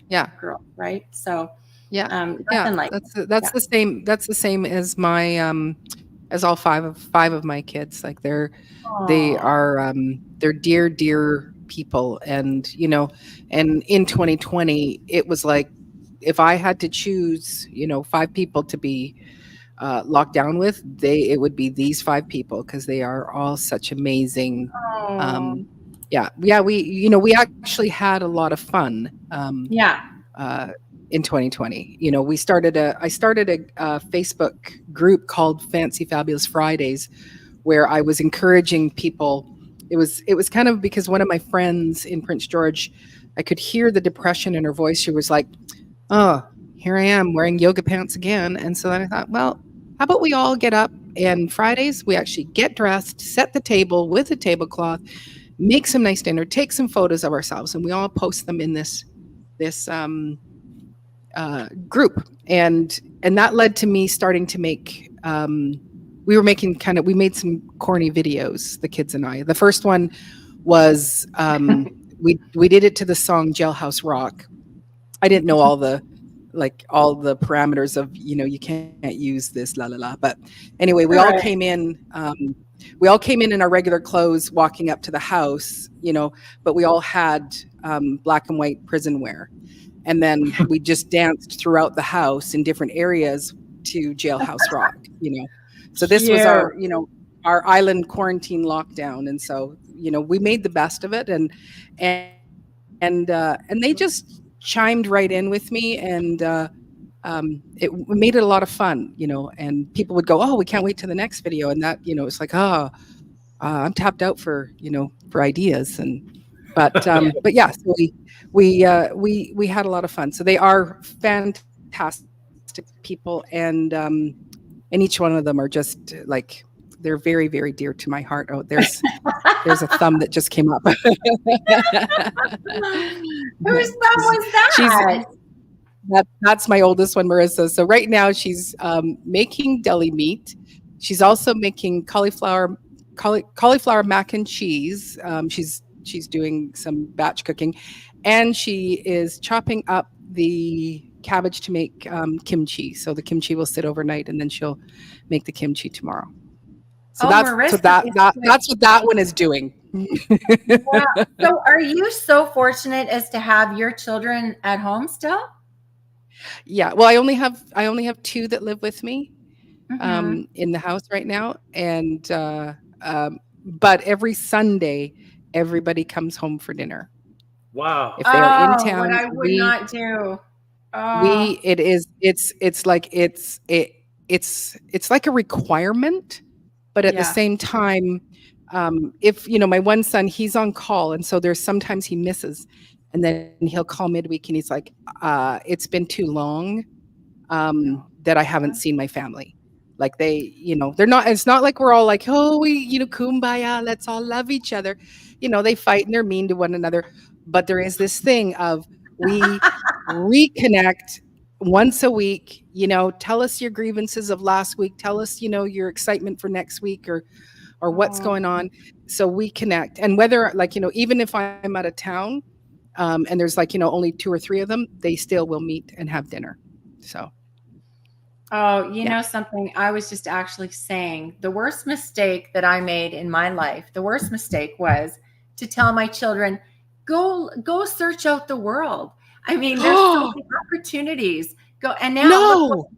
girl, right? So that's the same. That's the same as my as all five of my kids. Like they are they're dear people, and and in 2020 it was like, if I had to choose 5 people to be locked down with, it would be these 5 people, because they are all such amazing. We actually had a lot of fun in 2020. I started a Facebook group called Fancy Fabulous Fridays, where I was encouraging people. It was kind of because one of my friends in Prince George, I could hear the depression in her voice. She was like, oh, here I am wearing yoga pants again. And so then I thought, well, how about we all get up, and Fridays we actually get dressed, set the table with a tablecloth, make some nice dinner, take some photos of ourselves, and we all post them in this group. And that led to me starting to make we made some corny videos, the kids and I. The first one was we did it to the song Jailhouse Rock. I didn't know all the parameters of, you can't use this, la la la. But anyway, we all came in in our regular clothes, walking up to the house, but we all had black and white prison wear. And then we just danced throughout the house in different areas to Jailhouse Rock, So this was our island quarantine lockdown. And so, we made the best of it, and they just chimed right in with me, and it made it a lot of fun, and people would go, oh, we can't wait to the next video. And that, it's like, I'm tapped out for ideas. But yeah, so we had a lot of fun. So they are fantastic people, and each one of them are just like, they're very, very dear to my heart. Oh, there's a thumb that just came up. Whose thumb was that? That's my oldest one, Marissa. So right now she's making deli meat. She's also making cauliflower mac and cheese. She's doing some batch cooking, and she is chopping up the cabbage to make kimchi. So the kimchi will sit overnight, and then she'll make the kimchi tomorrow. So that's Marissa that's what that one is doing. Yeah. So are you so fortunate as to have your children at home still? Yeah. Well, I only have two that live with me Mhm. in the house right now, and but every Sunday, everybody comes home for dinner. Wow. If they are in Oh, what town, I would not do. Oh, it's like it's like a requirement, but at the yeah. same time, if my one son, he's on call, and so there's sometimes he misses, and then he'll call midweek, and he's like, it's been too long that I haven't seen my family. Like they're not, it's not like we're all like, oh, we, kumbaya, let's all love each other. They fight and they're mean to one another. But there is this thing of we reconnect once a week, tell us your grievances of last week. Tell us, your excitement for next week or what's going on. So we connect. And whether even if I'm out of town and there's only 2 or 3 of them, they still will meet and have dinner. So. Oh, you know something? I was just actually saying the worst mistake that I made in my life, the worst mistake was to tell my children, go search out the world. I mean, there's so many opportunities. Go. And now look,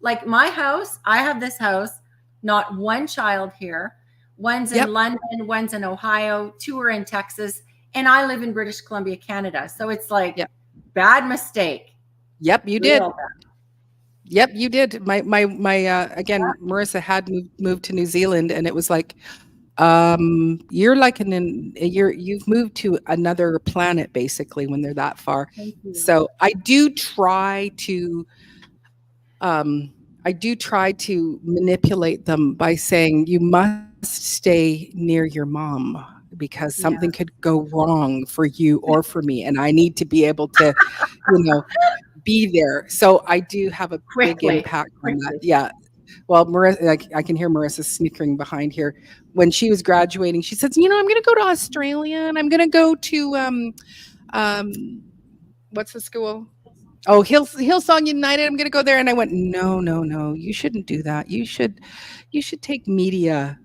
like my house, I have this house, not one child here. One's in London, one's in Ohio, 2 are in Texas, and I live in British Columbia, Canada. So it's like bad mistake. Yep, you did. Yep, you did. My again, Marissa had moved to New Zealand, and it was like, you're like you've moved to another planet basically when they're that far. So I do try to manipulate them by saying you must stay near your mom because something could go wrong for you or for me, and I need to be able to, be there. So I do have a big impact on that. Yeah. Well, Marissa, I can hear Marissa snickering behind here. When she was graduating, she says, I'm going to go to Australia and I'm going to go to, what's the school? Oh, Hillsong United. I'm going to go there. And I went, no, you shouldn't do that. You should take media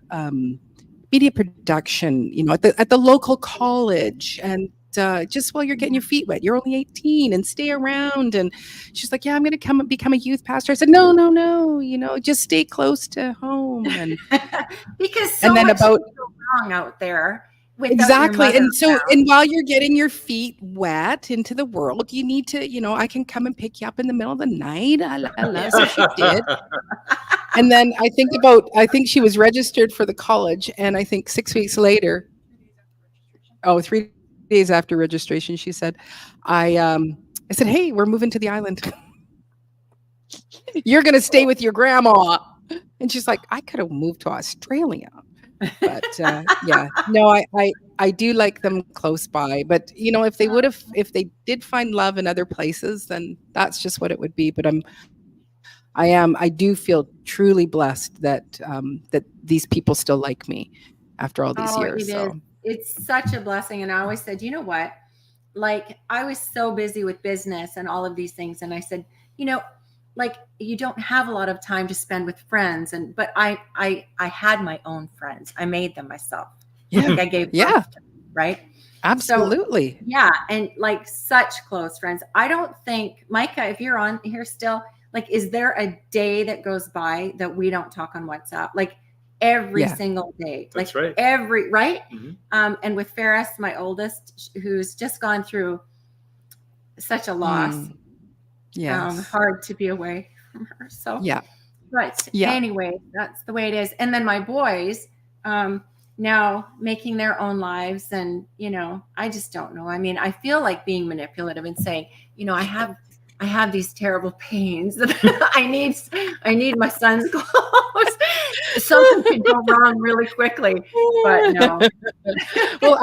production, at the local college, and just while you're getting your feet wet. You're only 18 and stay around. And she's like, yeah, I'm going to become a youth pastor. I said, no, just stay close to home. And because so much is wrong out there. Exactly. And so, and while you're getting your feet wet into the world, you need to, I can come and pick you up in the middle of the night. So she did. And then I think she was registered for the college. And I think 6 weeks later, 3 days after registration, she said, I said, hey, we're moving to the island. You're going to stay with your grandma. And she's like, I could have moved to Australia. But I do like them close by. But if they did find love in other places, then that's just what it would be. But I do feel truly blessed that that these people still like me after all these years. It's such a blessing. And I always said, you know what? Like I was so busy with business and all of these things, and I said, like you don't have a lot of time to spend with friends, but I had my own friends. I made them myself. Yeah, like I gave birth to them, right? Absolutely. So, and like such close friends. I don't think, Micah, if you're on here still, like, is there a day that goes by that we don't talk on WhatsApp? Like every single day. That's like right. Right? Mm-hmm. And with Ferris, my oldest, who's just gone through such a loss. Hard to be away from her. So but anyway, that's the way it is. And then my boys now making their own lives, and I just don't know. I mean, I feel like being manipulative and saying, I have these terrible pains that I need my son's clothes. Something could go wrong really quickly, but no. Well,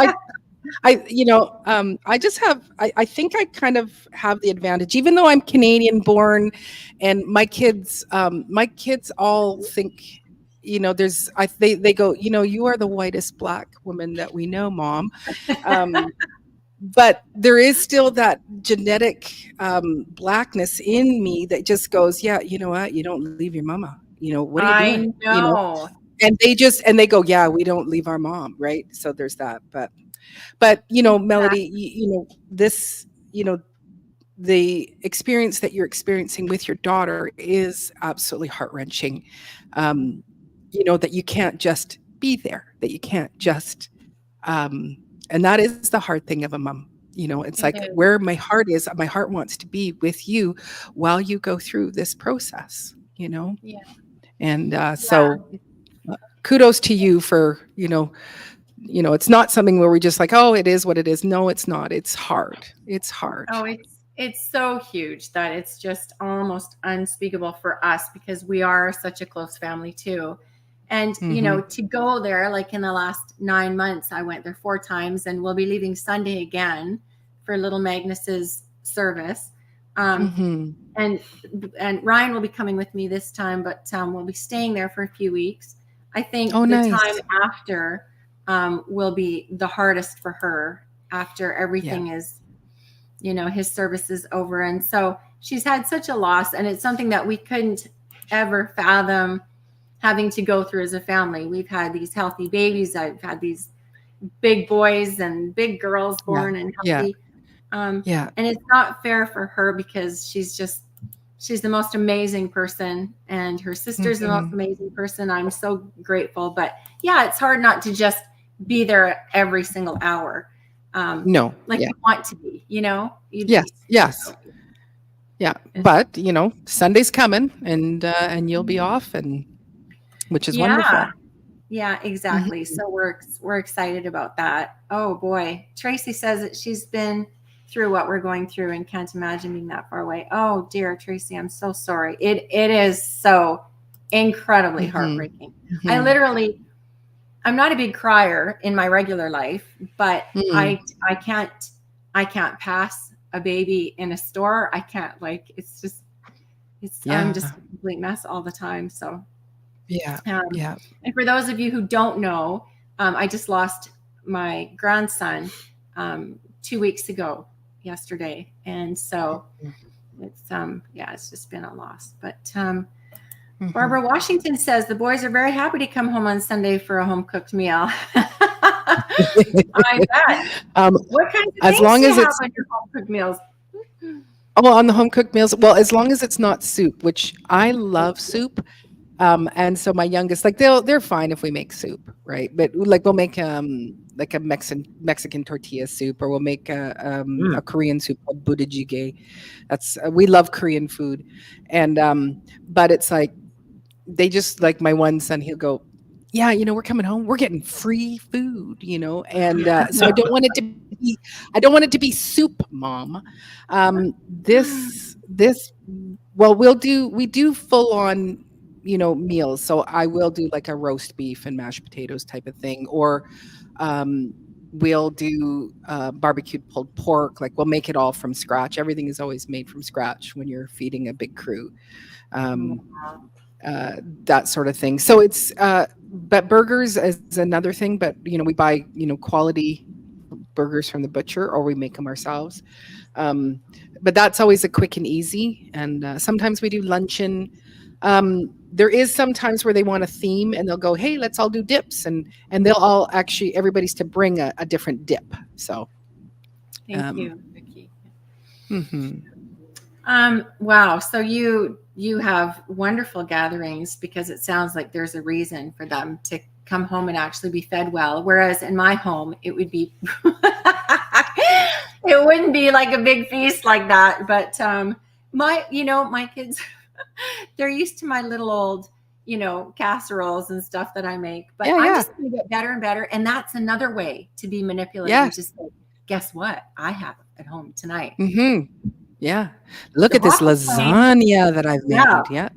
I just have, I think I kind of have the advantage, even though I'm Canadian born, and my kids all think, they go, you are the whitest Black woman that we know, Mom. but there is still that genetic blackness in me that just goes, yeah, you know what? You don't leave your mama. What are you I doing? know. And they go, yeah, we don't leave our mom, right? So there's that. But Melody, this, the experience that you're experiencing with your daughter is absolutely heart-wrenching. That you can't just be there, that you can't just and that is the hard thing of a mom. It's It like is. where my heart is, my heart wants to be with you while you go through this process. Yeah. And so kudos to you for, it's not something where we're just like, oh, it is what it is. No, it's not. It's hard. It's hard. Oh, it's so huge that it's just almost unspeakable for us because we are such a close family too. And, to go there, like in the last 9 months, I went there 4 times and we'll be leaving Sunday again for little Magnus's service. And Ryan will be coming with me this time, but we'll be staying there for a few weeks. I think time after will be the hardest for her after everything is, his service is over. And so she's had such a loss, and it's something that we couldn't ever fathom having to go through as a family. We've had these healthy babies. I've had these big boys and big girls born and healthy. And it's not fair for her because she's the most amazing person, and her sister's the most amazing person. I'm so grateful. But yeah, it's hard not to just be there every single hour. You want to be, Yes. Yeah. But, Sunday's coming and you'll be off, and which is wonderful. Yeah, exactly. So we're excited about that. Oh boy. Tracy says that she's been through what we're going through and can't imagine being that far away. Oh dear, Tracy, I'm so sorry. It is so incredibly heartbreaking. I'm not a big crier in my regular life, but I can't pass a baby in a store. I can't, I'm just a complete mess all the time. So and for those of you who don't know, I just lost my grandson 2 weeks ago yesterday. And so it's just been a loss. But Barbara Washington says the boys are very happy to come home on Sunday for a home cooked meal. I bet. What kinds of things do you have on your home cooked meals? Oh, on the home cooked meals. Well, as long as it's not soup, which I love soup. And so my youngest, they're fine if we make soup, right? But we'll make like a Mexican tortilla soup, or we'll make a Korean soup called budae-jjigae. We love Korean food, and but it's like they just, like my one son, he'll go, yeah, we're coming home, we're getting free food, and so I don't want it to be soup, Mom. We do full on meals. So I will do like a roast beef and mashed potatoes type of thing, or we'll do barbecued pulled pork. Like we'll make it all from scratch. Everything is always made from scratch when you're feeding a big crew, that sort of thing. So it's but burgers is another thing. But we buy quality burgers from the butcher, or we make them ourselves. But that's always a quick and easy. And sometimes we do luncheon. There is sometimes where they want a theme, and they'll go, hey, let's all do dips, and they'll all everybody's to bring a different dip. So thank you, Vicki. Wow. So you have wonderful gatherings, because it sounds like there's a reason for them to come home and actually be fed well. Whereas in my home, it would be it wouldn't be like a big feast like that. But my kids, they're used to my little old, casseroles and stuff that I make. But I'm just going to get better and better. And that's another way to be manipulative. Just say, guess what? I have at home tonight. Yeah. Look at this lasagna that I've made. Yeah.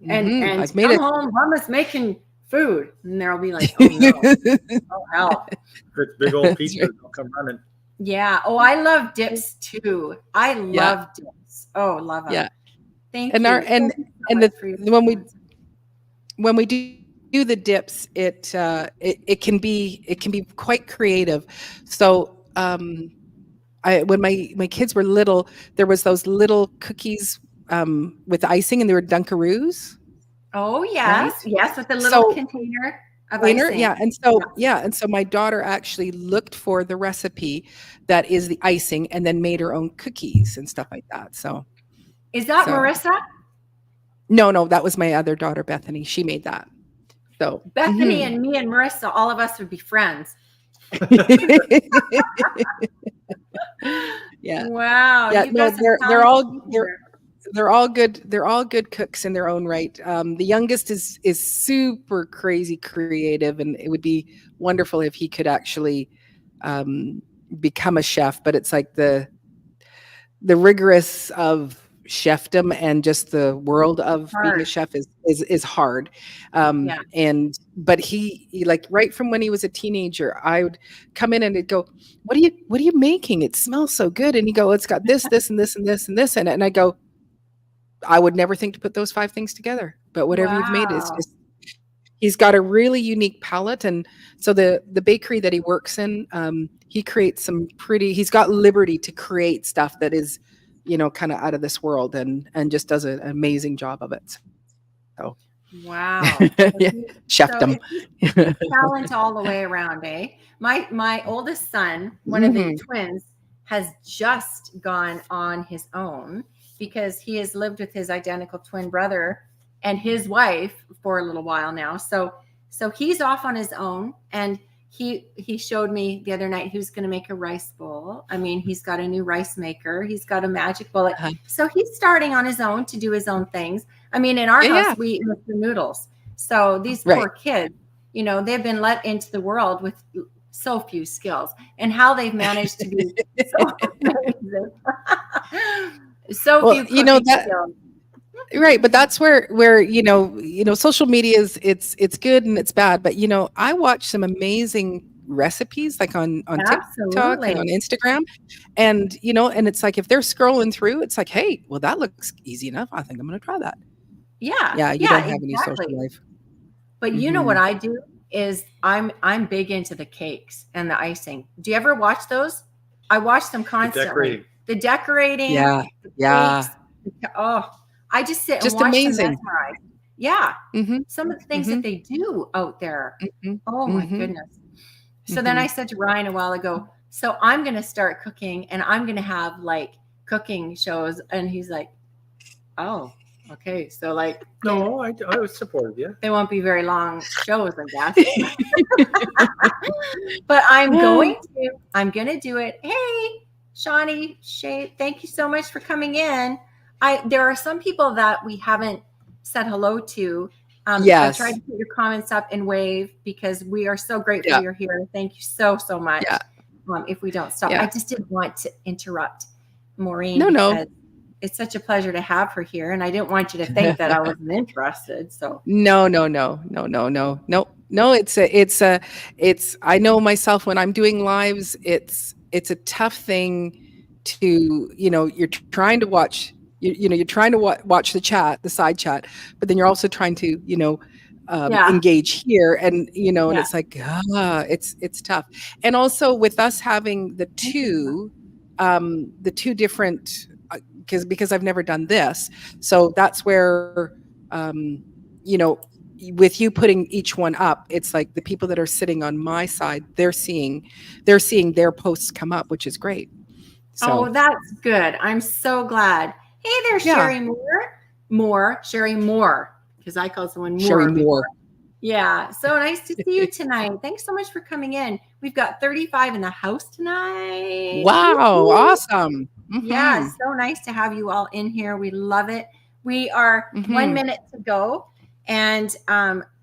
And I've made it. Home, Mama's making food. And they'll be like, oh no. Oh hell. It's big old pizza. They'll come running. Yeah. Oh, I love dips too. I love dips. Oh, love them. Yeah. Thank you. When we do the dips, it can be quite creative. So when my kids were little, there was those little cookies with icing, and they were Dunkaroos. Oh Right? yes, with the little So container of Container, icing. yeah, and so my daughter actually looked for the recipe that is the icing, and then made her own cookies and stuff like that. Is that So Marissa? no, that was my other daughter, Bethany. She made that. So Bethany and me and Marissa, all of us would be friends. Yeah. Wow. Yeah, You've no, got some they're all talented people there. they're all good. They're all good cooks in their own right. The youngest is super crazy creative, and it would be wonderful if he could actually become a chef. But it's like the rigorous of chefdom and just the world of being a Hard. chef is hard. Yeah. But he like right from when he was a teenager, I would come in and it'd go, what are you making? It smells so good. And he'd go, it's got this, this, and this, and this, and this in it. And I go, I would never think to put those 5 things together. But whatever you've made is Wow. just, he's got a really unique palate. And so the bakery that he works in, he creates some he's got liberty to create stuff that is, kind of out of this world, and just does an amazing job of it. So Wow. yeah, chefdom. So talent all the way around, eh? My oldest son, one of the twins, has just gone on his own because he has lived with his identical twin brother and his wife for a little while now. So he's off on his own, and he showed me the other night he was going to make a rice bowl. I mean, he's got a new rice maker. He's got a magic bowl. So he's starting on his own to do his own things. I mean, in our house, we eat Mr. Noodles. So these poor kids, they've been let into the world with so few skills, and how they've managed to be so amazing. So few skills. Right, but that's where social media is it's good and it's bad, but I watch some amazing recipes like on TikTok and on Instagram, and and it's like if they're scrolling through, it's like, hey, well, that looks easy enough. I think I'm going to try that. Yeah, you don't have any social life. But you know what I do is I'm big into the cakes and the icing. Do you ever watch those? I watch them constantly. The decorating. Yeah. Cakes, I just sit and just watch amazing. them mesmerized. Yeah. Some of the things that they do out there. Oh my goodness. So then I said to Ryan a while ago, so I'm going to start cooking, and I'm going to have like cooking shows. And he's like, oh, okay. So like, no, I was supportive. Yeah. They won't be very long shows, I guess. But I'm going to do it. Hey, Shawnee, Shay, thank you so much for coming in. There are some people that we haven't said hello to. Yes. I tried to put your comments up and wave because we are so grateful you're here. Thank you so much. Yeah. If we don't stop, I just didn't want to interrupt Maureen. No. It's such a pleasure to have her here, and I didn't want you to think that I wasn't interested. So no. It's I know myself when I'm doing lives, it's a tough thing to, you're trying to watch. You're trying to watch the chat, the side chat, but then you're also trying to, engage here, and and it's like, it's tough. And also with us having the two different, because I've never done this, so that's where, with you putting each one up, it's like the people that are sitting on my side, they're seeing their posts come up, which is great. So. Oh, that's good. I'm so glad. Hey there, Sherry Moore, because I call someone Moore. Sherry Moore. Yeah, so nice to see you tonight. Thanks so much for coming in. We've got 35 in the house tonight. Wow, awesome. Yeah, so nice to have you all in here. We love it. We are 1 minute to go, and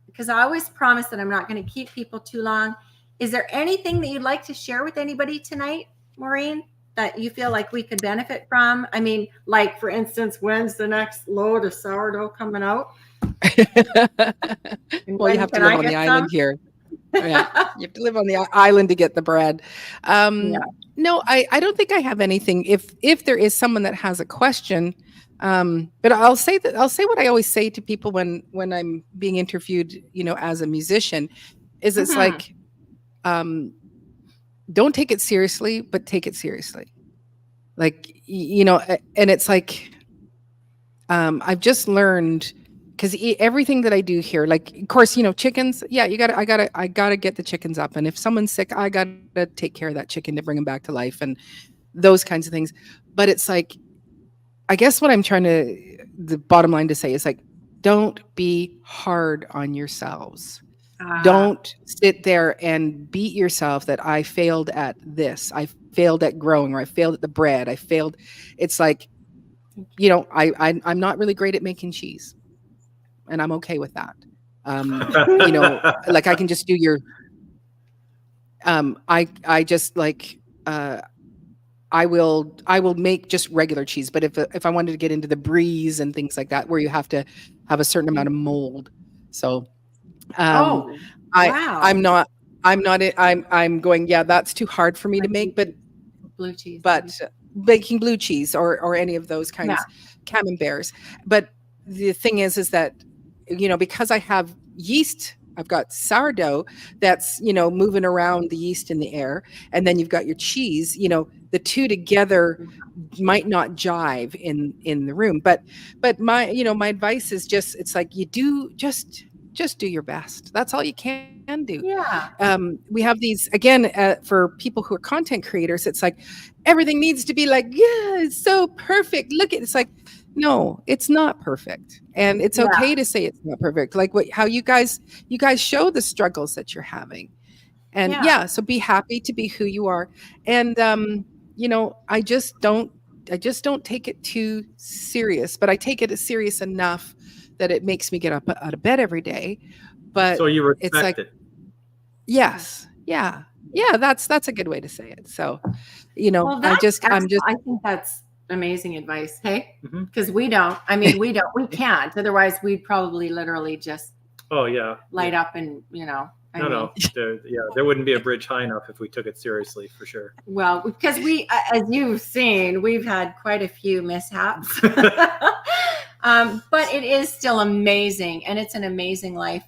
because I always promise that I'm not going to keep people too long. Is there anything that you'd like to share with anybody tonight, Maureen, that you feel like we could benefit from? I mean, like, for instance, when's the next load of sourdough coming out? Well, you have to live on the island here. Yeah, you have to live on the island to get the bread. No, I don't think I have anything. If there is someone that has a question, but I'll say what I always say to people when I'm being interviewed, as a musician, is it's like, don't take it seriously, but take it seriously. Like, and it's like, I've just learned, because everything that I do here, like, of course, chickens. Yeah, I gotta get the chickens up, and if someone's sick, I gotta take care of that chicken to bring them back to life, and those kinds of things. But it's like, I guess what I'm trying to, the bottom line to say is like, don't be hard on yourselves. Don't sit there and beat yourself that I failed at this. I failed at growing, or I failed at the bread. I failed. It's like, I'm not really great at making cheese, and I'm okay with that. Like, I can just do your, I just like, I will make just regular cheese. But if I wanted to get into the bries and things like that, where you have to have a certain amount of mold. So, wow. I'm going, yeah, that's too hard for me to make, but blue cheese, but baking blue cheese or any of those kinds, camemberts. But the thing is that, because I have yeast, I've got sourdough that's, moving around the yeast in the air. And then you've got your cheese, the two together might not jive in the room. But my advice is just, it's like, you do just do your best. That's all you can do. Yeah. We have these, again, for people who are content creators, it's like, everything needs to be like, yeah, it's so perfect. Look at, it's like, no, it's not perfect. And it's okay to say it's not perfect. Like how you guys show the struggles that you're having. And so be happy to be who you are. And, I just don't take it too serious, but I take it as serious enough that it makes me get up out of bed every day. But so you respect it's like, it. Yes. Yeah. That's a good way to say it. So, well, I think that's amazing advice. Hey, because we can't. Otherwise, we'd probably literally just light up and there wouldn't be a bridge high enough if we took it seriously, for sure. Well, because we, as you've seen, we've had quite a few mishaps, but it is still amazing, and it's an amazing life.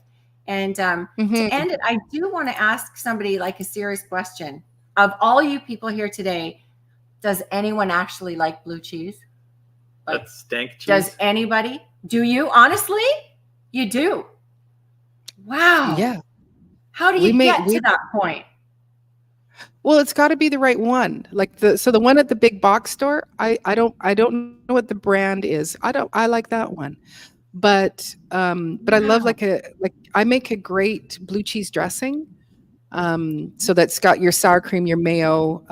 And to end it, I do want to ask somebody like a serious question. Of all you people here today, does anyone actually like blue cheese? Like, that's stank cheese. Does anybody? Do you? Honestly? You do? Wow. Yeah. How do you get to that point? Well, it's got to be the right one. Like the one at the big box store, I don't know what the brand is. I like that one. But I love I make a great blue cheese dressing. So that's got your sour cream, your mayo,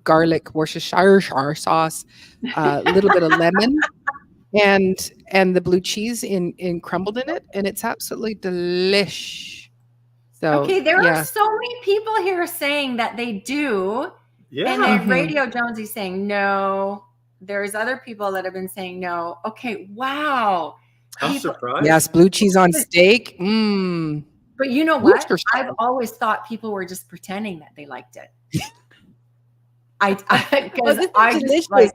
garlic, Worcestershire sauce, a little bit of lemon, and the blue cheese in crumbled in it, and it's absolutely delish. So, okay, there are so many people here saying that they do, and then Radio Jonesy's saying no. There's other people that have been saying no. Okay, wow. I'm surprised. Yes, blue cheese on steak. Mmm. But you know what? I've always thought people were just pretending that they liked it. Because I just like,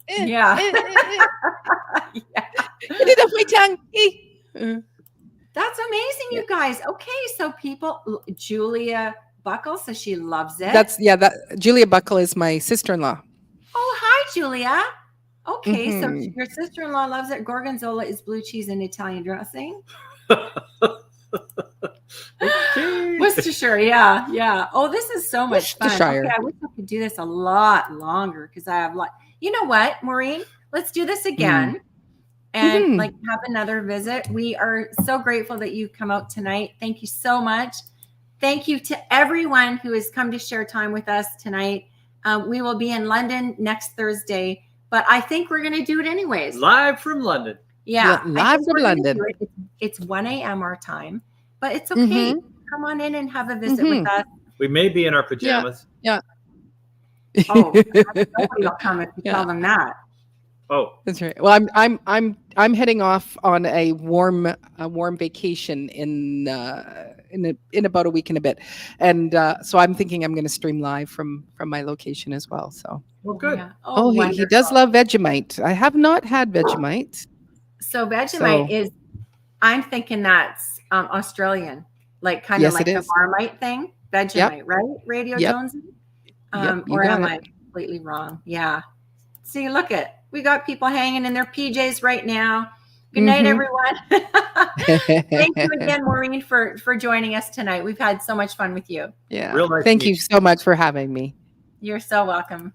yeah. Get it off my tongue. That's amazing, you guys. Okay, so people, Julia Buckle says she loves it. Julia Buckle is my sister-in-law. Oh, hi, Julia. Okay, so your sister-in-law loves it. Gorgonzola is blue cheese and Italian dressing. Okay. Worcestershire, yeah. Oh, this is so much fun. Okay, I wish I could do this a lot longer because I have You know what, Maureen? Let's do this again and have another visit. We are so grateful that you come out tonight. Thank you so much. Thank you to everyone who has come to share time with us tonight. We will be in London next Thursday, but I think we're going to do it anyways. Live from London. Yeah, live from London. It's 1 a.m. our time, but it's okay. Come on in and have a visit with us. We may be in our pajamas. Yeah. Oh, nobody will come if you tell them that. Oh, that's right. Well, I'm heading off on a warm vacation in about a week and a bit, and so I'm thinking I'm going to stream live from my location as well. So, well, good. Yeah. Oh, he does love Vegemite. I have not had Vegemite. So Vegemite is, I'm thinking that's Australian, like kind of like the Marmite thing. Vegemite, right? Radio Jones. Or am I completely wrong. Yeah. See, look we got people hanging in their PJs right now. Good night, everyone. Thank you again, Maureen, for joining us tonight. We've had so much fun with you. Yeah. Real nice Thank meeting you so much for having me. You're so welcome.